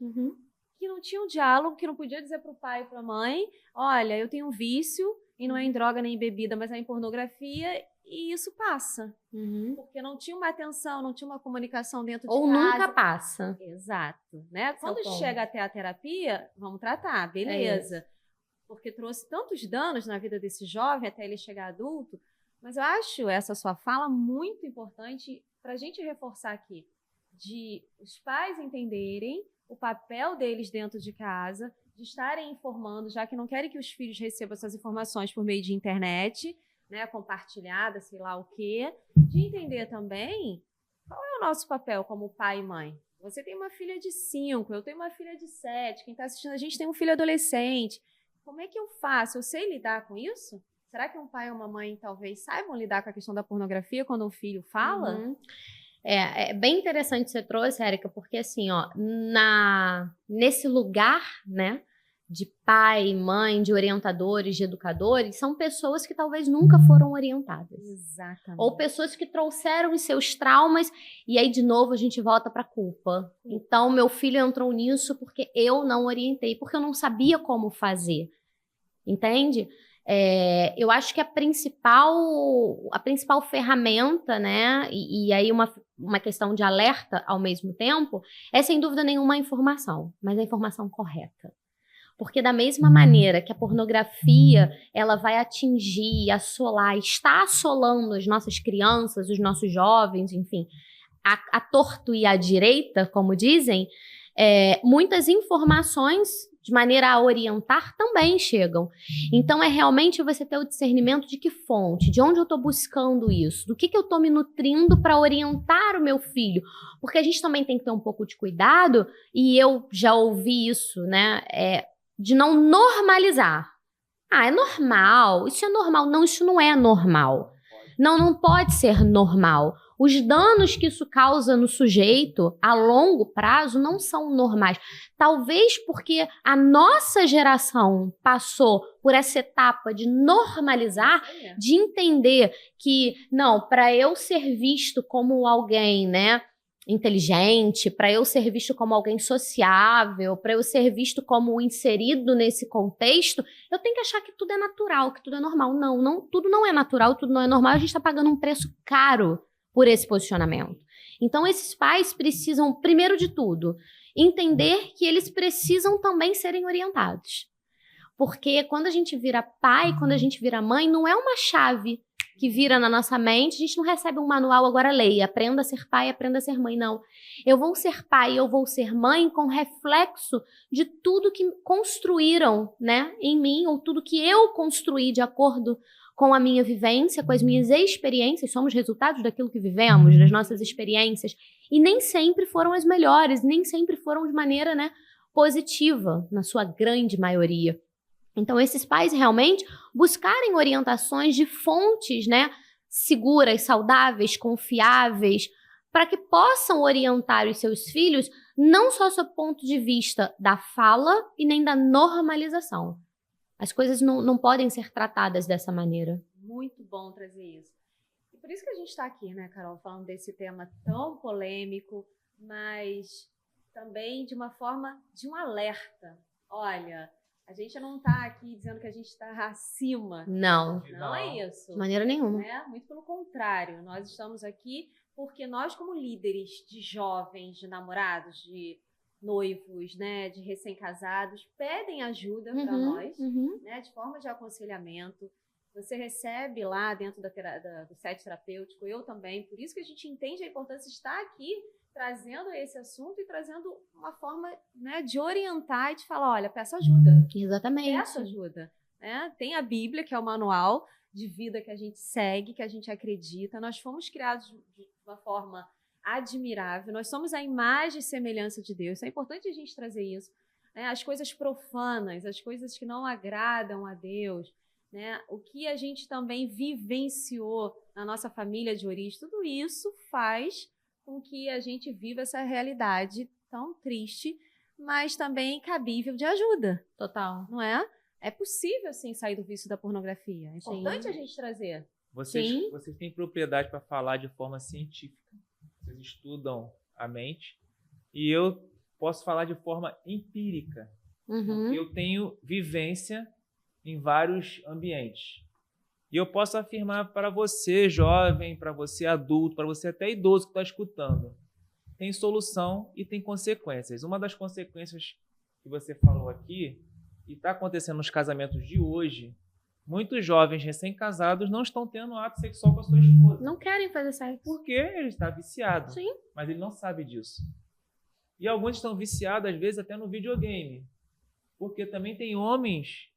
que não tinham diálogo, que não podia dizer para o pai e para a mãe, olha, eu tenho um vício, e não é em droga nem em bebida, mas é em pornografia, e isso passa. Porque não tinha uma atenção, não tinha uma comunicação dentro de casa. Ou nunca passa. Exato. Né? Quando ponto. chega até a terapia, vamos tratar, beleza. Porque trouxe tantos danos na vida desse jovem até ele chegar adulto. Mas eu acho essa sua fala muito importante para a gente reforçar aqui, de os pais entenderem o papel deles dentro de casa, de estarem informando, já que não querem que os filhos recebam essas informações por meio de internet, né, compartilhada, sei lá o quê, de entender também qual é o nosso papel como pai e mãe. Você tem uma filha de 5, eu tenho uma filha de 7, quem está assistindo a gente tem um filho adolescente. Como é que eu faço? Eu sei lidar com isso? Será que um pai ou uma mãe talvez saibam lidar com a questão da pornografia quando um filho fala? É bem interessante você trouxe, Érica, porque assim, ó, nesse lugar, né, de pai, mãe, de orientadores, de educadores, são pessoas que talvez nunca foram orientadas. Exatamente. Ou pessoas que trouxeram os seus traumas, e aí de novo a gente volta para a culpa. Então, meu filho entrou nisso porque eu não orientei, porque eu não sabia como fazer. Entende? Eu acho que a principal ferramenta, né, e aí uma questão de alerta ao mesmo tempo, é sem dúvida nenhuma a informação, mas a informação correta. Porque da mesma maneira que a pornografia, ela vai atingir, assolar, está assolando as nossas crianças, os nossos jovens, enfim, a torto e a direita, como dizem, muitas informações de maneira a orientar também chegam. Então é realmente você ter o discernimento de que fonte, de onde eu estou buscando isso, do que eu estou me nutrindo para orientar o meu filho. Porque a gente também tem que ter um pouco de cuidado, e eu já ouvi isso, né, de não normalizar. É normal, isso é normal. Não, isso não é normal. Não pode ser normal. Os danos que isso causa no sujeito a longo prazo não são normais. Talvez porque a nossa geração passou por essa etapa de normalizar, de entender que, não, para eu ser visto como alguém, né, inteligente, para eu ser visto como alguém sociável, para eu ser visto como inserido nesse contexto, eu tenho que achar que tudo é natural, que tudo é normal. Não, tudo não é natural, tudo não é normal, a gente está pagando um preço caro por esse posicionamento. Então, esses pais precisam, primeiro de tudo, entender que eles precisam também serem orientados. Porque quando a gente vira pai, quando a gente vira mãe, não é uma chave que vira na nossa mente, a gente não recebe um manual, agora leia, aprenda a ser pai, aprenda a ser mãe, não. Eu vou ser pai, eu vou ser mãe com reflexo de tudo que construíram, né, em mim, ou tudo que eu construí de acordo com a minha vivência, com as minhas experiências, somos resultados daquilo que vivemos, das nossas experiências, e nem sempre foram as melhores, nem sempre foram de maneira, né, positiva, na sua grande maioria. Então, esses pais realmente buscarem orientações de fontes, né, seguras, saudáveis, confiáveis, para que possam orientar os seus filhos não só sob o ponto de vista da fala e nem da normalização. As coisas não podem ser tratadas dessa maneira. Muito bom trazer isso. E por isso que a gente está aqui, né, Carol, falando desse tema tão polêmico, mas também de uma forma de um alerta. Olha, a gente não está aqui dizendo que a gente está acima. Não. Não é isso. De maneira nenhuma. Né? Muito pelo contrário. Nós estamos aqui porque nós, como líderes de jovens, de namorados, de noivos, né, de recém-casados, pedem ajuda para nós, né, de forma de aconselhamento. Você recebe lá dentro do set terapêutico, eu também. Por isso que a gente entende a importância de estar aqui trazendo esse assunto e trazendo uma forma, né, de orientar e de falar, olha, peça ajuda. Exatamente. Peça ajuda. Né? Tem a Bíblia, que é o manual de vida que a gente segue, que a gente acredita. Nós fomos criados de uma forma admirável. Nós somos a imagem e semelhança de Deus. É importante a gente trazer isso. Né? As coisas profanas, as coisas que não agradam a Deus, né? O que a gente também vivenciou na nossa família de origem, tudo isso faz com que a gente viva essa realidade tão triste, mas também cabível de ajuda. Total. Não é? É possível, sim, sair do vício da pornografia. É importante a gente trazer. Vocês têm propriedade para falar de forma científica. Vocês estudam a mente. E eu posso falar de forma empírica. Porque eu tenho vivência em vários ambientes. E eu posso afirmar para você, jovem, para você, adulto, para você até idoso que está escutando. Tem solução e tem consequências. Uma das consequências que você falou aqui, e está acontecendo nos casamentos de hoje, muitos jovens recém-casados não estão tendo ato sexual com a sua esposa. Não querem fazer sexo. Porque ele está viciado. Sim. Mas ele não sabe disso. E alguns estão viciados, às vezes, até no videogame. Porque também tem homens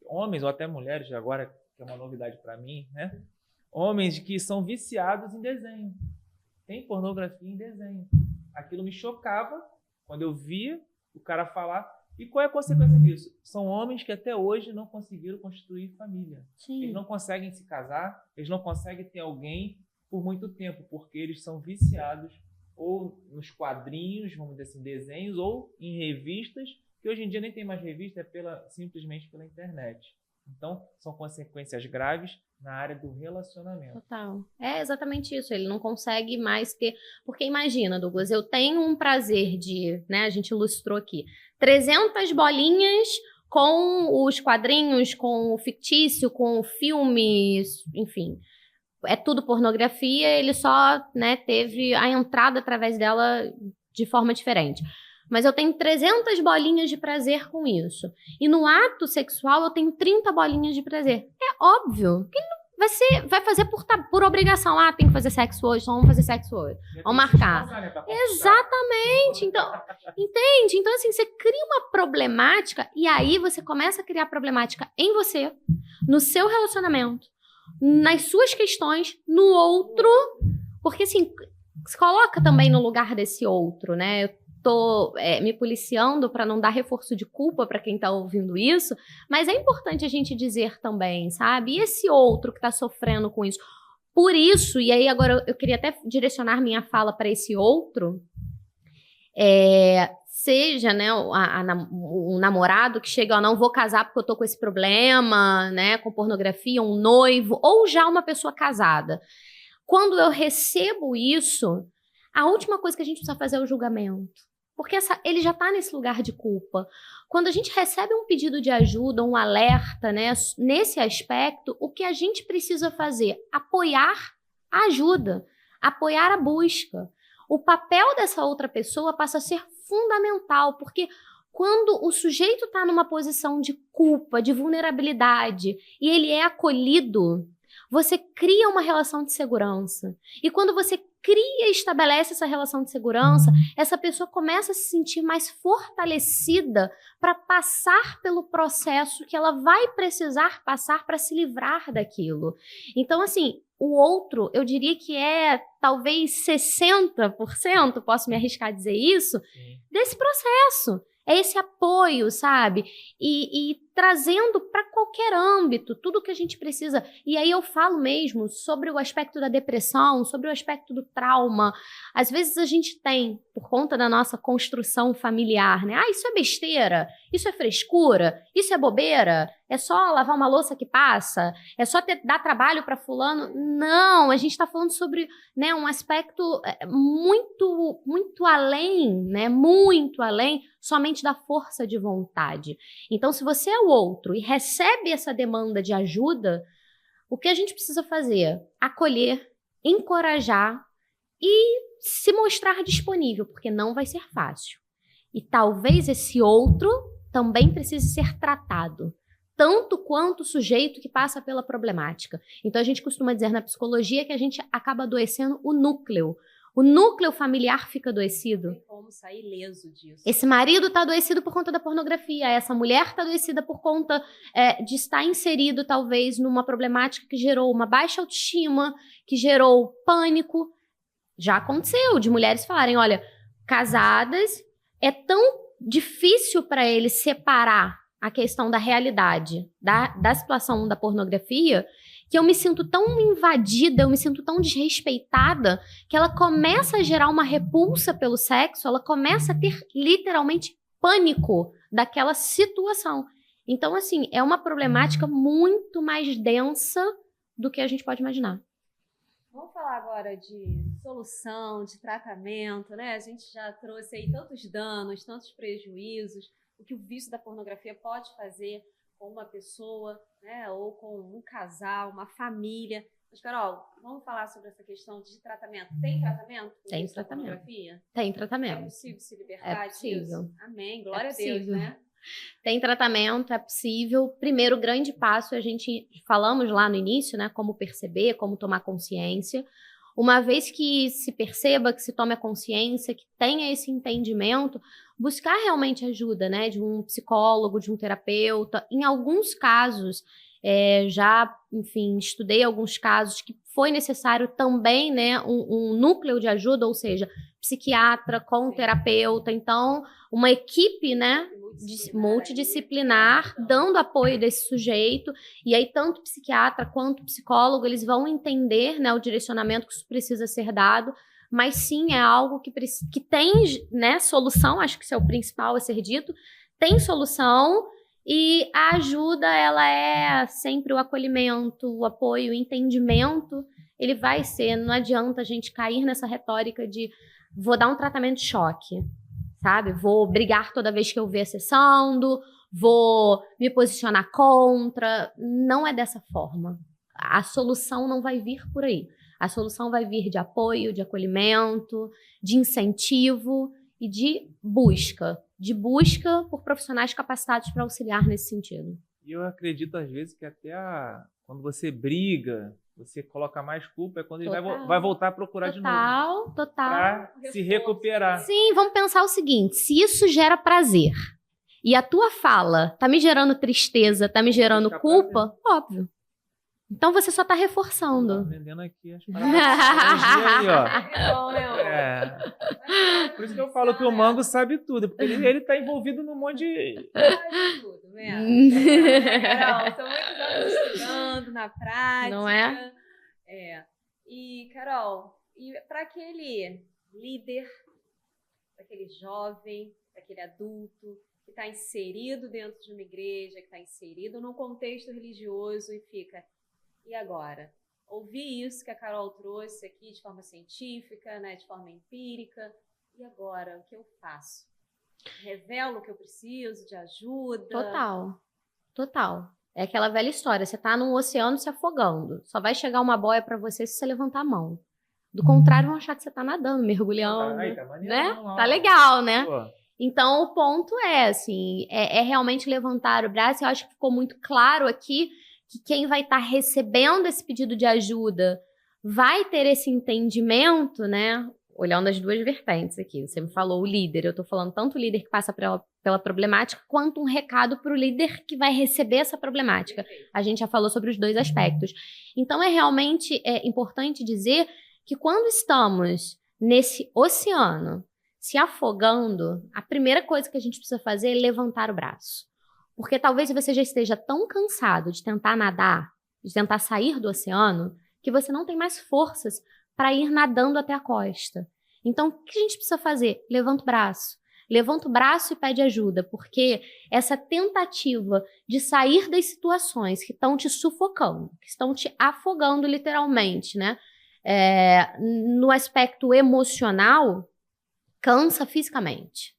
ou até mulheres, agora que é uma novidade para mim, né? Homens que são viciados em desenho. Tem pornografia em desenho. Aquilo me chocava quando eu via o cara falar. E qual é a consequência disso? São homens que até hoje não conseguiram construir família. Sim. Eles não conseguem se casar, eles não conseguem ter alguém por muito tempo, porque eles são viciados ou nos quadrinhos, vamos dizer assim, desenhos, ou em revistas, que hoje em dia nem tem mais revista, é simplesmente pela internet. Então, são consequências graves na área do relacionamento. Total. É exatamente isso. Ele não consegue mais ter... Porque imagina, Douglas, eu tenho um prazer de... né, a gente ilustrou aqui. 300 bolinhas com os quadrinhos, com o fictício, com o filme, enfim. É tudo pornografia, ele só, né, teve a entrada através dela de forma diferente. Mas eu tenho 300 bolinhas de prazer com isso. E no ato sexual eu tenho 30 bolinhas de prazer. É óbvio que vai fazer por obrigação. Ah, tem que fazer sexo hoje, então vamos fazer sexo hoje. Vamos marcar. Exatamente. Então, entende? Então, assim, você cria uma problemática e aí você começa a criar problemática em você, no seu relacionamento, nas suas questões, no outro. Porque, assim, se coloca também no lugar desse outro, né? Eu tô me policiando para não dar reforço de culpa para quem tá ouvindo isso, mas é importante a gente dizer também, sabe? E esse outro que tá sofrendo com isso? Por isso, e aí agora eu queria até direcionar minha fala para esse outro, seja, né, o namorado que chega, ó, não vou casar porque eu tô com esse problema, né, com pornografia, um noivo, ou já uma pessoa casada. Quando eu recebo isso, a última coisa que a gente precisa fazer é o julgamento. Porque ele já está nesse lugar de culpa. Quando a gente recebe um pedido de ajuda, um alerta, né, nesse aspecto, o que a gente precisa fazer? Apoiar a ajuda, apoiar a busca. O papel dessa outra pessoa passa a ser fundamental, porque quando o sujeito está numa posição de culpa, de vulnerabilidade, e ele é acolhido, você cria uma relação de segurança. E quando você cria e estabelece essa relação de segurança, essa pessoa começa a se sentir mais fortalecida para passar pelo processo que ela vai precisar passar para se livrar daquilo. Então, assim, o outro, eu diria que é talvez 60%, posso me arriscar a dizer isso, desse processo. É esse apoio, sabe? E trazendo para qualquer âmbito tudo que a gente precisa. E aí eu falo mesmo sobre o aspecto da depressão, sobre o aspecto do trauma. Às vezes a gente tem, por conta da nossa construção familiar, né? Ah, isso é besteira, isso é frescura, isso é bobeira, é só lavar uma louça que passa, é só dar trabalho para fulano. Não, a gente está falando sobre, né, um aspecto muito, muito além, né? Muito além somente da força de vontade. Então, se você é o outro e recebe essa demanda de ajuda, o que a gente precisa fazer? Acolher, encorajar e se mostrar disponível, porque não vai ser fácil. E talvez esse outro também precise ser tratado. tanto quanto o sujeito que passa pela problemática. Então, a gente costuma dizer na psicologia que a gente acaba adoecendo o núcleo. O núcleo familiar fica adoecido. Tem como sair ileso disso. Esse marido está adoecido por conta da pornografia, essa mulher está adoecida por conta de estar inserido, talvez, numa problemática que gerou uma baixa autoestima, que gerou pânico. Já aconteceu de mulheres falarem, olha, casadas, é tão difícil para eles separar a questão da realidade, da situação da pornografia, que eu me sinto tão invadida, eu me sinto tão desrespeitada, que ela começa a gerar uma repulsa pelo sexo, ela começa a ter literalmente pânico daquela situação. Então, assim, é uma problemática muito mais densa do que a gente pode imaginar. Vamos falar agora de solução, de tratamento, né? A gente já trouxe aí tantos danos, tantos prejuízos, o que o vício da pornografia pode fazer com uma pessoa, né? Ou com um casal, uma família. Mas, Carol, vamos falar sobre essa questão de tratamento. Tem tratamento? Tem tratamento. Pornografia? Tem É tratamento. possível se libertar É possível. disso? Amém, glória É a Deus, possível. né? Tem tratamento, é possível. Primeiro grande passo, a gente falamos lá no início, né? Como perceber, como tomar consciência. Uma vez que se perceba, que se tome a consciência, que tenha esse entendimento, buscar realmente ajuda, né? De um psicólogo, de um terapeuta. Em alguns casos, enfim, estudei alguns casos que foi necessário também, né? Um núcleo de ajuda, ou seja, psiquiatra com terapeuta. Então, uma equipe, né? Multidisciplinar, dando apoio desse sujeito, e aí tanto psiquiatra quanto psicólogo, eles vão entender, né, o direcionamento que isso precisa ser dado, mas sim é algo que tem, né, solução, acho que isso é o principal a ser dito, tem solução, e a ajuda, ela é sempre o acolhimento, o apoio, o entendimento, ele vai ser, não adianta a gente cair nessa retórica de vou dar um tratamento de choque, sabe? Vou brigar toda vez que eu ver acessando, vou me posicionar contra. Não é dessa forma. A solução não vai vir por aí. A solução vai vir de apoio, de acolhimento, de incentivo e de busca. De busca por profissionais capacitados para auxiliar nesse sentido. E eu acredito, às vezes, que até quando você briga, você coloca mais culpa, é quando ele vai voltar a procurar de novo. Total. Para se recuperar. Sim, vamos pensar o seguinte, se isso gera prazer e a tua fala tá me gerando tristeza, tá me gerando culpa, óbvio. Então você só tá reforçando. Tô vendendo aqui as paradas aí, ó. É bom, né, amor? Por isso que eu falo que o Mango sabe tudo, porque ele tá envolvido num monte de... Sabe tudo, vendo? Carol, são muitos anos estudando na prática. Não é? E, Carol, para aquele líder, para aquele jovem, para aquele adulto que está inserido dentro de uma igreja, que está inserido num contexto religioso e fica, e agora? Ouvi isso que a Carol trouxe aqui de forma científica, né, de forma empírica, e agora? O que eu faço? Revelo o que eu preciso de ajuda? Total. É aquela velha história, você tá num oceano se afogando, só vai chegar uma boia pra você se você levantar a mão. Do contrário, vão achar que você tá nadando, mergulhando, Tá maneiro, né? não. Tá legal, né? Pô. Então, o ponto é, assim, é realmente levantar o braço. Eu acho que ficou muito claro aqui que quem vai estar recebendo esse pedido de ajuda vai ter esse entendimento, né? Olhando as duas vertentes aqui. Você me falou o líder, eu tô falando tanto o líder que passa pela problemática, quanto um recado para o líder que vai receber essa problemática. A gente já falou sobre os dois aspectos. Então, é realmente importante dizer que quando estamos nesse oceano se afogando, a primeira coisa que a gente precisa fazer é levantar o braço. Porque talvez você já esteja tão cansado de tentar nadar, de tentar sair do oceano, que você não tem mais forças para ir nadando até a costa. Então, o que a gente precisa fazer? Levanta o braço. Levanta o braço e pede ajuda, porque essa tentativa de sair das situações que estão te sufocando, que estão te afogando literalmente, né? No aspecto emocional, cansa fisicamente.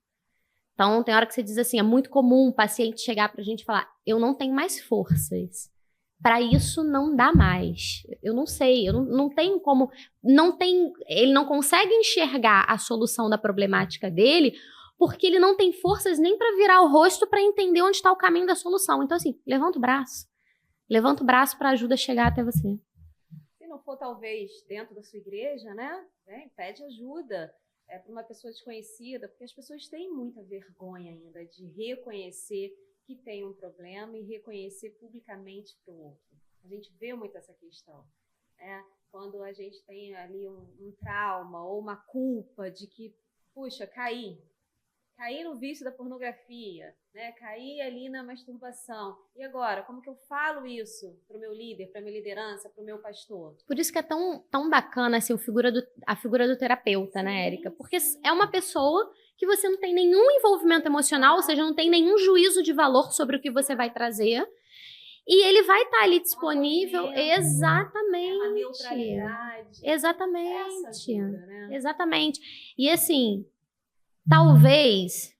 Então, tem hora que você diz assim, é muito comum um paciente chegar pra gente e falar, eu não tenho mais forças. Para isso não dá mais. Eu não sei, eu não tenho como... ele não consegue enxergar a solução da problemática dele porque ele não tem forças nem para virar o rosto para entender onde está o caminho da solução. Então, assim, levanta o braço. Levanta o braço para a ajuda chegar até você. Se não for, talvez, dentro da sua igreja, né? Pede ajuda para uma pessoa desconhecida, porque as pessoas têm muita vergonha ainda de reconhecer que tem um problema e reconhecer publicamente para o outro. A gente vê muito essa questão, né? Quando a gente tem ali um trauma ou uma culpa de que, puxa, caí no vício da pornografia, né? Caí ali na masturbação. E agora, como que eu falo isso para o meu líder, para a minha liderança, para o meu pastor? Por isso que é tão bacana assim, a figura do terapeuta, né, Érica? Porque é uma pessoa que você não tem nenhum envolvimento emocional, ou seja, não tem nenhum juízo de valor sobre o que você vai trazer. E ele vai estar ali disponível. Exatamente. Uma neutralidade. Exatamente. Essa ajuda, né? Exatamente. E assim, talvez,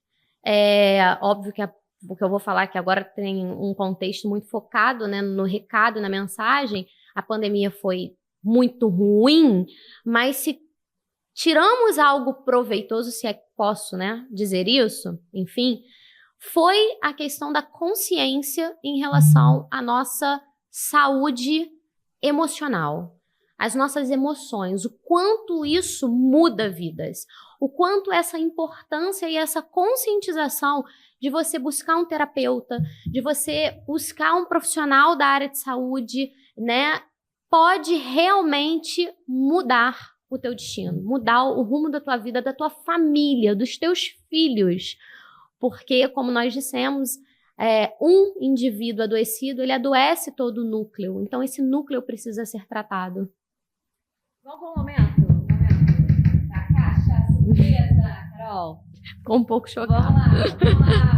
óbvio que o que eu vou falar aqui agora tem um contexto muito focado, né, no recado, na mensagem. A pandemia foi muito ruim, mas se tiramos algo proveitoso, se é que posso, né, dizer isso, enfim, foi a questão da consciência em relação à nossa saúde emocional, as nossas emoções, o quanto isso muda vidas, o quanto essa importância e essa conscientização de você buscar um terapeuta, de você buscar um profissional da área de saúde, né, pode realmente mudar o teu destino, mudar o rumo da tua vida, da tua família, dos teus filhos. Porque, como nós dissemos, um indivíduo adoecido, ele adoece todo o núcleo. Então, esse núcleo precisa ser tratado. Vamos para um momento da caixa surpresa, Carol. Ficou um pouco chocado.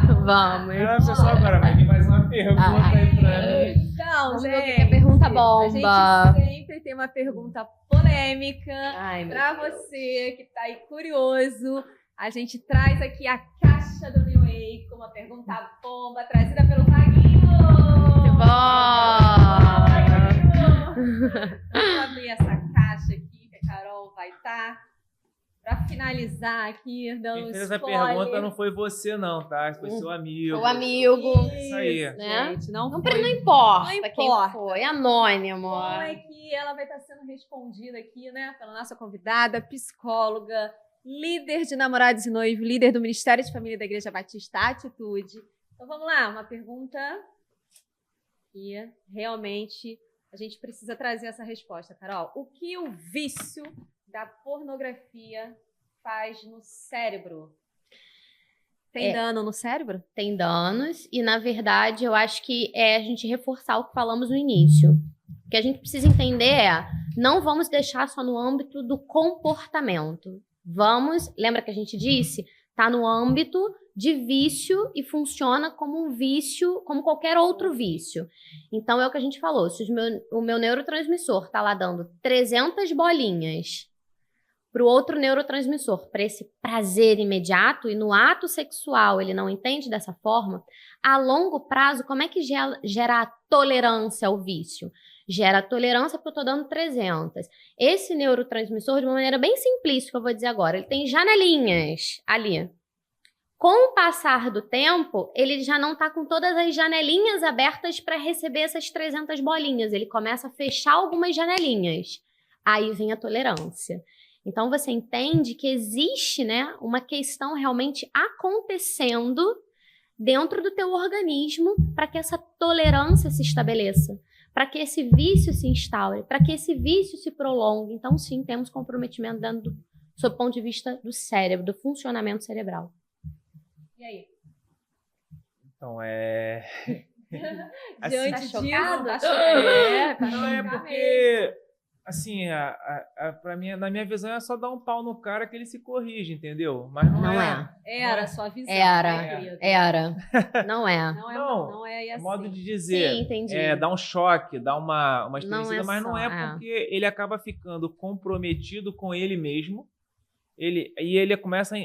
Vamos lá. Vamos. Pessoal, agora vai vir mais uma pergunta aí pra mim. Então, Vamos ver gente, o que é pergunta bomba. A gente sempre tem uma pergunta polêmica para você que está aí curioso. A gente traz aqui a caixa do New Way com uma pergunta bomba trazida pelo Vaguinho. Vamos abrir essa caixa aqui que a Carol vai estar para finalizar aqui, dando Quem fez spoiler. essa pergunta não foi você não, tá? Foi seu amigo. O amigo. Isso aí. Né? Gente, não Não foi. importa Não quem importa. foi, é anônimo. Como é que ela vai estar sendo respondida aqui, né, pela nossa convidada, psicóloga, líder de namorados e noivos, líder do Ministério de Família da Igreja Batista Atitude. Então vamos lá, uma pergunta que realmente a gente precisa trazer essa resposta, Carol. O que o vício da pornografia faz no cérebro? Tem dano no cérebro? Tem danos e, na verdade, eu acho que é a gente reforçar o que falamos no início. O que a gente precisa entender não vamos deixar só no âmbito do comportamento. Lembra que a gente disse? Está no âmbito de vício e funciona como um vício, como qualquer outro vício. Então, é o que a gente falou. Se o meu neurotransmissor está lá dando 300 bolinhas para o outro neurotransmissor, para esse prazer imediato, e no ato sexual ele não entende dessa forma, a longo prazo, como é que gera a tolerância ao vício? Gera tolerância porque eu estou dando 300. Esse neurotransmissor, de uma maneira bem simplista, que eu vou dizer agora, ele tem janelinhas ali. Com o passar do tempo, ele já não está com todas as janelinhas abertas para receber essas 300 bolinhas. Ele começa a fechar algumas janelinhas. Aí vem a tolerância. Então, você entende que existe, né, uma questão realmente acontecendo dentro do teu organismo para que essa tolerância se estabeleça, para que esse vício se instaure, para que esse vício se prolongue. Então, sim, temos comprometimento dentro sob o ponto de vista do cérebro, do funcionamento cerebral. E aí? Então, Diante tá disso, chocado? Não, é porque, assim, pra mim, na minha visão, é só dar um pau no cara que ele se corrige, entendeu? Mas não é. Era a sua visão. Era. Não é. Não é assim. Modo de dizer. Sim, entendi. Dá um choque, dá uma estremecida, mas não só, é porque ele acaba ficando comprometido com ele mesmo. Ele começa a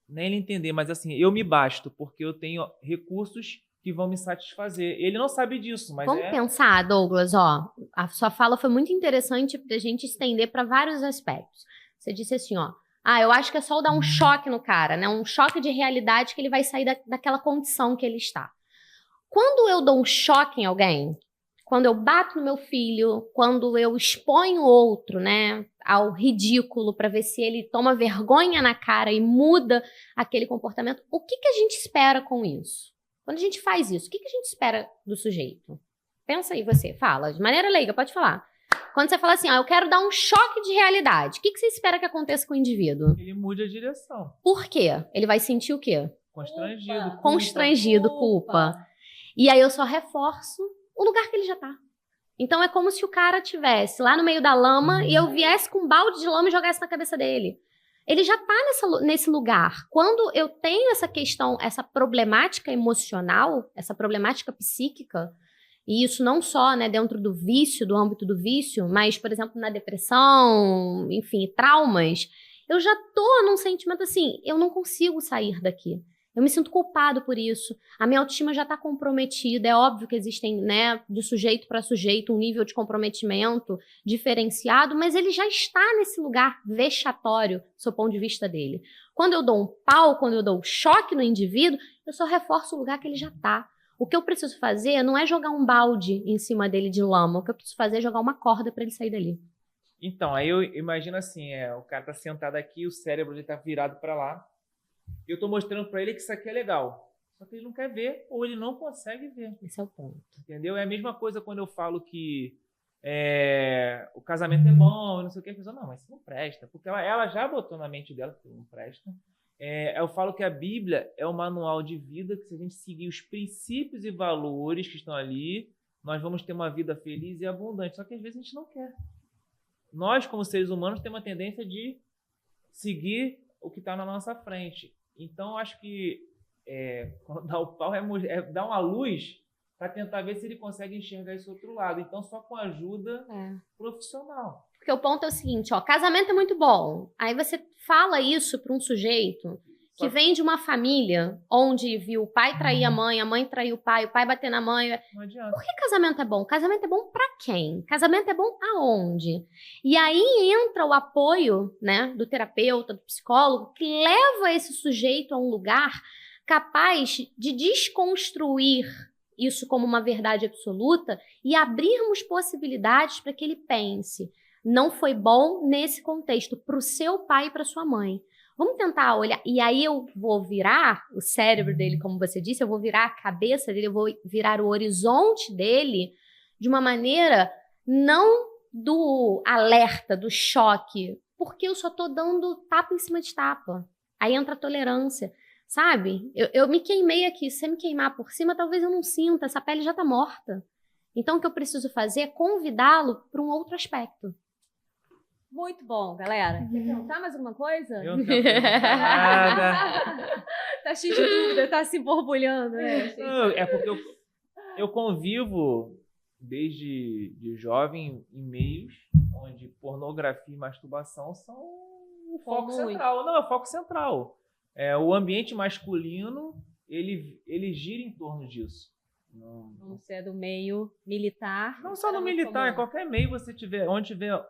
nem ele entender, mas assim, eu me basto, porque eu tenho recursos que vão me satisfazer. Ele não sabe disso, mas Vamos pensar, Douglas, ó, a sua fala foi muito interessante pra gente estender para vários aspectos. Você disse assim, ó, eu acho que é só eu dar um choque no cara, né? Um choque de realidade que ele vai sair daquela condição que ele está. Quando eu dou um choque em alguém, quando eu bato no meu filho, quando eu exponho outro, né, ao ridículo para ver se ele toma vergonha na cara e muda aquele comportamento, o que a gente espera com isso? Quando a gente faz isso, o que a gente espera do sujeito? Pensa aí você, fala, de maneira leiga, pode falar. Quando você fala assim, eu quero dar um choque de realidade, o que você espera que aconteça com o indivíduo? Ele mude a direção. Por quê? Ele vai sentir o quê? Constrangido. Constrangido, culpa. E aí eu só reforço o lugar que ele já tá. Então é como se o cara estivesse lá no meio da lama e eu viesse com um balde de lama e jogasse na cabeça dele. Ele já tá nesse lugar. Quando eu tenho essa questão, essa problemática emocional, essa problemática psíquica, e isso não só, né, dentro do vício, do âmbito do vício, mas, por exemplo, na depressão, enfim, traumas, eu já tô num sentimento assim, eu não consigo sair daqui. Eu me sinto culpado por isso. A minha autoestima já está comprometida. É óbvio que existem, né, de sujeito para sujeito, um nível de comprometimento diferenciado, mas ele já está nesse lugar vexatório, do seu ponto de vista dele. Quando eu dou um pau, quando eu dou um choque no indivíduo, eu só reforço o lugar que ele já está. O que eu preciso fazer não é jogar um balde em cima dele de lama. O que eu preciso fazer é jogar uma corda para ele sair dali. Então, aí eu imagino assim, o cara tá sentado aqui, o cérebro dele tá virado para lá. Eu tô mostrando para ele que isso aqui é legal. Só que ele não quer ver ou ele não consegue ver. Esse é o ponto. Entendeu? É a mesma coisa quando eu falo que o casamento é bom, não sei o que. A pessoa, não, mas isso não presta. Porque ela já botou na mente dela que não presta. Eu falo que a Bíblia é um manual de vida que se a gente seguir os princípios e valores que estão ali, nós vamos ter uma vida feliz e abundante. Só que às vezes a gente não quer. Nós, como seres humanos, temos uma tendência de seguir o que está na nossa frente. Então, acho que quando dá o pau é dar uma luz para tentar ver se ele consegue enxergar esse outro lado. Então, só com ajuda profissional. Porque o ponto é o seguinte, casamento é muito bom. Aí você fala isso para um sujeito que vem de uma família onde viu o pai trair a mãe trair o pai bater na mãe. Não adianta. Por que casamento é bom? Casamento é bom para quem? Casamento é bom aonde? E aí entra o apoio, né, do terapeuta, do psicólogo, que leva esse sujeito a um lugar capaz de desconstruir isso como uma verdade absoluta e abrirmos possibilidades para que ele pense. Não foi bom nesse contexto, para o seu pai e para sua mãe. Vamos tentar olhar, e aí eu vou virar o cérebro dele, como você disse, eu vou virar a cabeça dele, eu vou virar o horizonte dele de uma maneira não do alerta, do choque, porque eu só tô dando tapa em cima de tapa. Aí entra a tolerância, sabe? Eu me queimei aqui, se você me queimar por cima, talvez eu não sinta, essa pele já tá morta. Então o que eu preciso fazer é convidá-lo para um outro aspecto. Muito bom, galera. Quer perguntar mais alguma coisa? Eu não quero perguntar nada. Tá cheio de dúvida, tá se borbulhando, né? Não, é porque eu convivo desde de jovem em meios onde pornografia e masturbação são o foco central. Não, é o foco central. O ambiente masculino, ele gira em torno disso. Não ser do meio militar. Não só no militar, em qualquer meio você tiver, onde tiver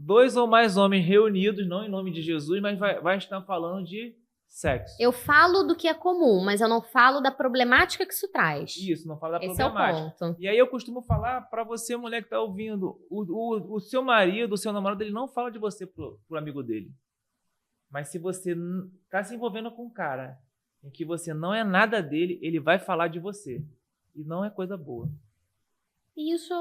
2 ou mais homens reunidos, não em nome de Jesus, mas vai estar falando de sexo. Eu falo do que é comum, mas eu não falo da problemática que isso traz. Isso, não falo da Esse problemática. É o ponto. E aí eu costumo falar pra você, mulher que tá ouvindo, o seu marido, o seu namorado, ele não fala de você pro amigo dele. Mas se você tá se envolvendo com um cara em que você não é nada dele, ele vai falar de você. E não é coisa boa. E isso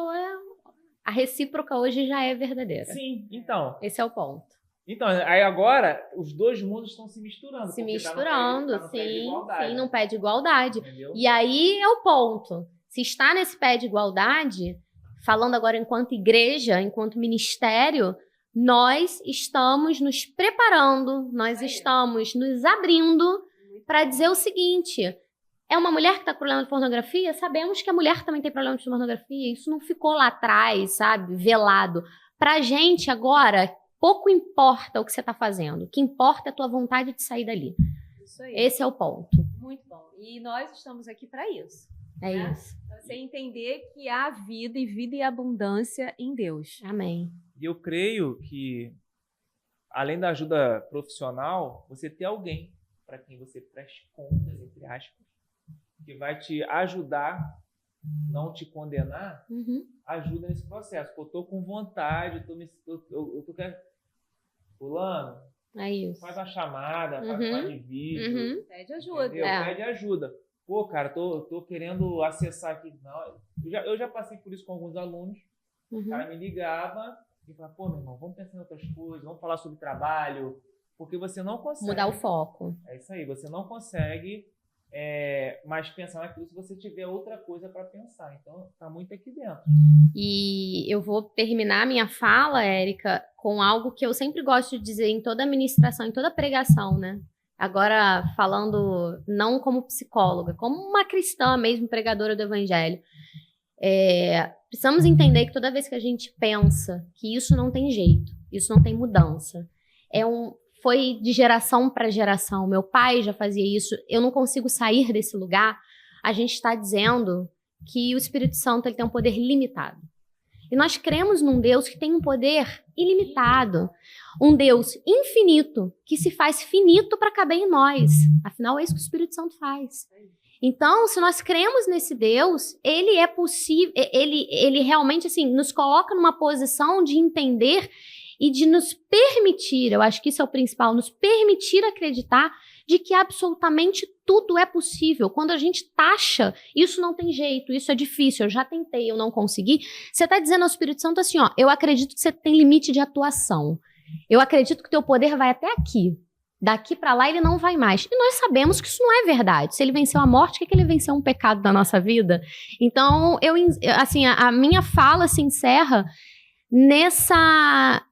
a recíproca hoje já é verdadeira. Sim, então. Esse é o ponto. Então, aí agora, os dois mundos estão se misturando. Se misturando, tá no pé de igualdade. sim, num pé de igualdade. Entendeu? E aí é o ponto. Se está nesse pé de igualdade, falando agora enquanto igreja, enquanto ministério, nós estamos nos preparando, nós estamos nos abrindo para dizer o seguinte... É uma mulher que está com problema de pornografia? Sabemos que a mulher também tem problema de pornografia. Isso não ficou lá atrás, sabe? Velado. Pra gente, agora, pouco importa o que você está fazendo. O que importa é a tua vontade de sair dali. Isso aí. Esse é o ponto. Muito bom. E nós estamos aqui para isso. É né? isso. Pra você entender que há vida e abundância em Deus. Amém. E eu creio que além da ajuda profissional, você ter alguém para quem você preste contas, entre aspas, que vai te ajudar, não te condenar, ajuda nesse processo. Pô, eu tô com vontade, eu tô querendo... Fulano, É isso. faz uma chamada, faz uma de vídeo. Pede ajuda. Pede ajuda. Pô, cara, tô querendo acessar aqui. Não, eu já passei por isso com alguns alunos. O cara me ligava e falava, pô, meu irmão, vamos pensar em outras coisas, vamos falar sobre trabalho, porque você não consegue... Mudar o foco. É isso aí, você não consegue mais pensar naquilo se você tiver outra coisa para pensar. Então, tá muito aqui dentro. E eu vou terminar minha fala, Érica, com algo que eu sempre gosto de dizer em toda ministração, em toda pregação, né? Agora, falando não como psicóloga, como uma cristã mesmo, pregadora do evangelho. Precisamos entender que toda vez que a gente pensa que isso não tem jeito, isso não tem mudança, foi de geração para geração, meu pai já fazia isso, eu não consigo sair desse lugar, a gente está dizendo que o Espírito Santo ele tem um poder limitado. E nós cremos num Deus que tem um poder ilimitado, um Deus infinito, que se faz finito para caber em nós. Afinal, é isso que o Espírito Santo faz. Então, se nós cremos nesse Deus, ele é possível, ele realmente assim, nos coloca numa posição de entender e de nos permitir, eu acho que isso é o principal, nos permitir acreditar de que absolutamente tudo é possível. Quando a gente taxa, isso não tem jeito, isso é difícil, eu já tentei, eu não consegui, você está dizendo ao Espírito Santo assim, ó, eu acredito que você tem limite de atuação, eu acredito que o teu poder vai até aqui, daqui para lá ele não vai mais. E nós sabemos que isso não é verdade. Se ele venceu a morte, o que ele venceu um pecado da nossa vida? Então, assim, a minha fala se encerra nessa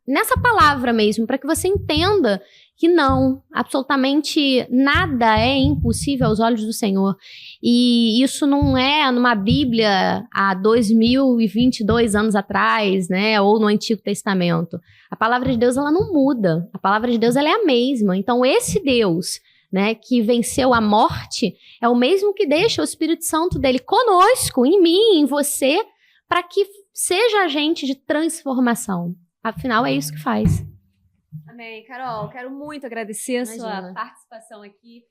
palavra mesmo, para que você entenda que não, absolutamente nada é impossível aos olhos do Senhor. E isso não é numa Bíblia há 2022 anos atrás, né, ou no Antigo Testamento. A palavra de Deus, ela não muda. A palavra de Deus, ela é a mesma. Então, esse Deus, né, que venceu a morte, é o mesmo que deixa o Espírito Santo dele conosco, em mim, em você, para que seja agente de transformação. Afinal, é isso que faz. Amém. Carol, quero muito agradecer a sua Imagina. participação aqui.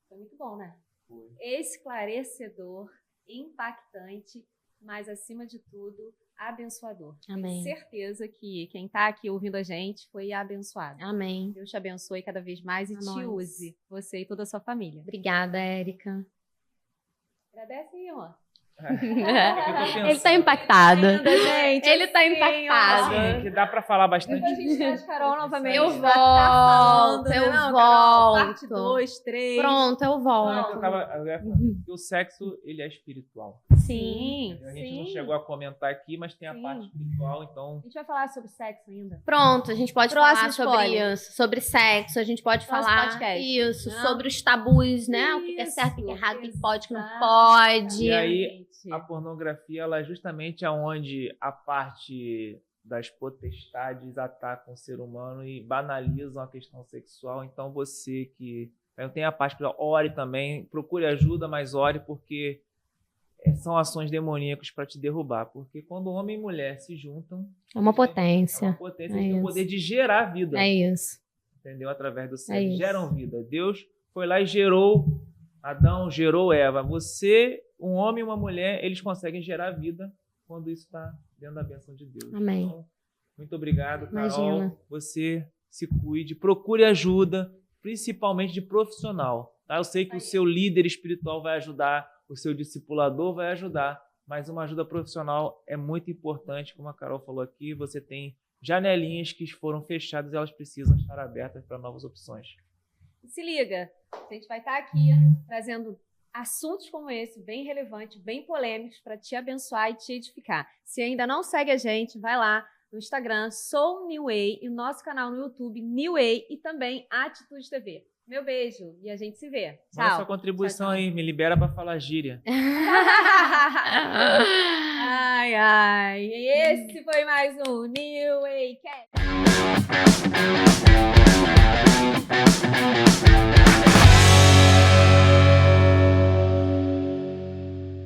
Foi muito bom, né? Foi. Esclarecedor, impactante, mas, acima de tudo, abençoador. Amém. Tenho certeza que quem está aqui ouvindo a gente foi abençoado. Amém. Deus te abençoe cada vez mais e A te nós. use, você e toda a sua família. Obrigada, Érica. Agradece aí, amor. Ele tá impactado. Ainda, gente, Ele tá assim, impactado. ó. Sim, que dá para falar bastante. Depois a gente traz Carol novamente. Eu pra tá volto, né, eu não, Carol? volto. Parte 2, 3. Pronto, eu Não, volto. eu ia falar que o sexo, ele é espiritual. Sim, A gente sim. não chegou a comentar aqui, mas tem a Sim. parte espiritual, então... A gente vai falar sobre sexo ainda. Pronto, a gente pode Próximo falar sobre spoiler. isso, sobre sexo, a gente pode Próximo falar podcast. isso, Não? sobre os tabus, né? O que é certo, o que é Isso, errado, o que pode, o que não exatamente. pode. E aí, Gente. a pornografia, ela é justamente aonde a parte das potestades atacam o ser humano e banalizam a questão sexual. Então, você que tem a parte, ore também, procure ajuda, mas ore, porque são ações demoníacas para te derrubar. Porque quando homem e mulher se juntam, É uma é potência. uma potência, É eles têm o isso. poder de gerar vida. É isso. Entendeu? Através do É sexo. isso. Geram vida. Deus foi lá e gerou Adão, gerou Eva. Você, um homem e uma mulher, eles conseguem gerar vida quando isso está dentro da bênção de Deus. Amém. Então, muito obrigado, Carol. Imagina. Você se cuide, procure ajuda, principalmente de profissional. Tá? Eu sei que o seu líder espiritual vai ajudar, o seu discipulador vai ajudar, mas uma ajuda profissional é muito importante, como a Carol falou aqui, você tem janelinhas que foram fechadas e elas precisam estar abertas para novas opções. E se liga, a gente vai estar aqui trazendo assuntos como esse, bem relevantes, bem polêmicos, para te abençoar e te edificar. Se ainda não segue a gente, vai lá no Instagram, Sou New Way, e o nosso canal no YouTube, New Way, e também Atitude TV. Meu beijo e a gente se vê. Manda Tchau. sua contribuição Tchau, tchau. aí, me libera para falar gíria. Ai, ai. E esse foi mais um New Way Cast.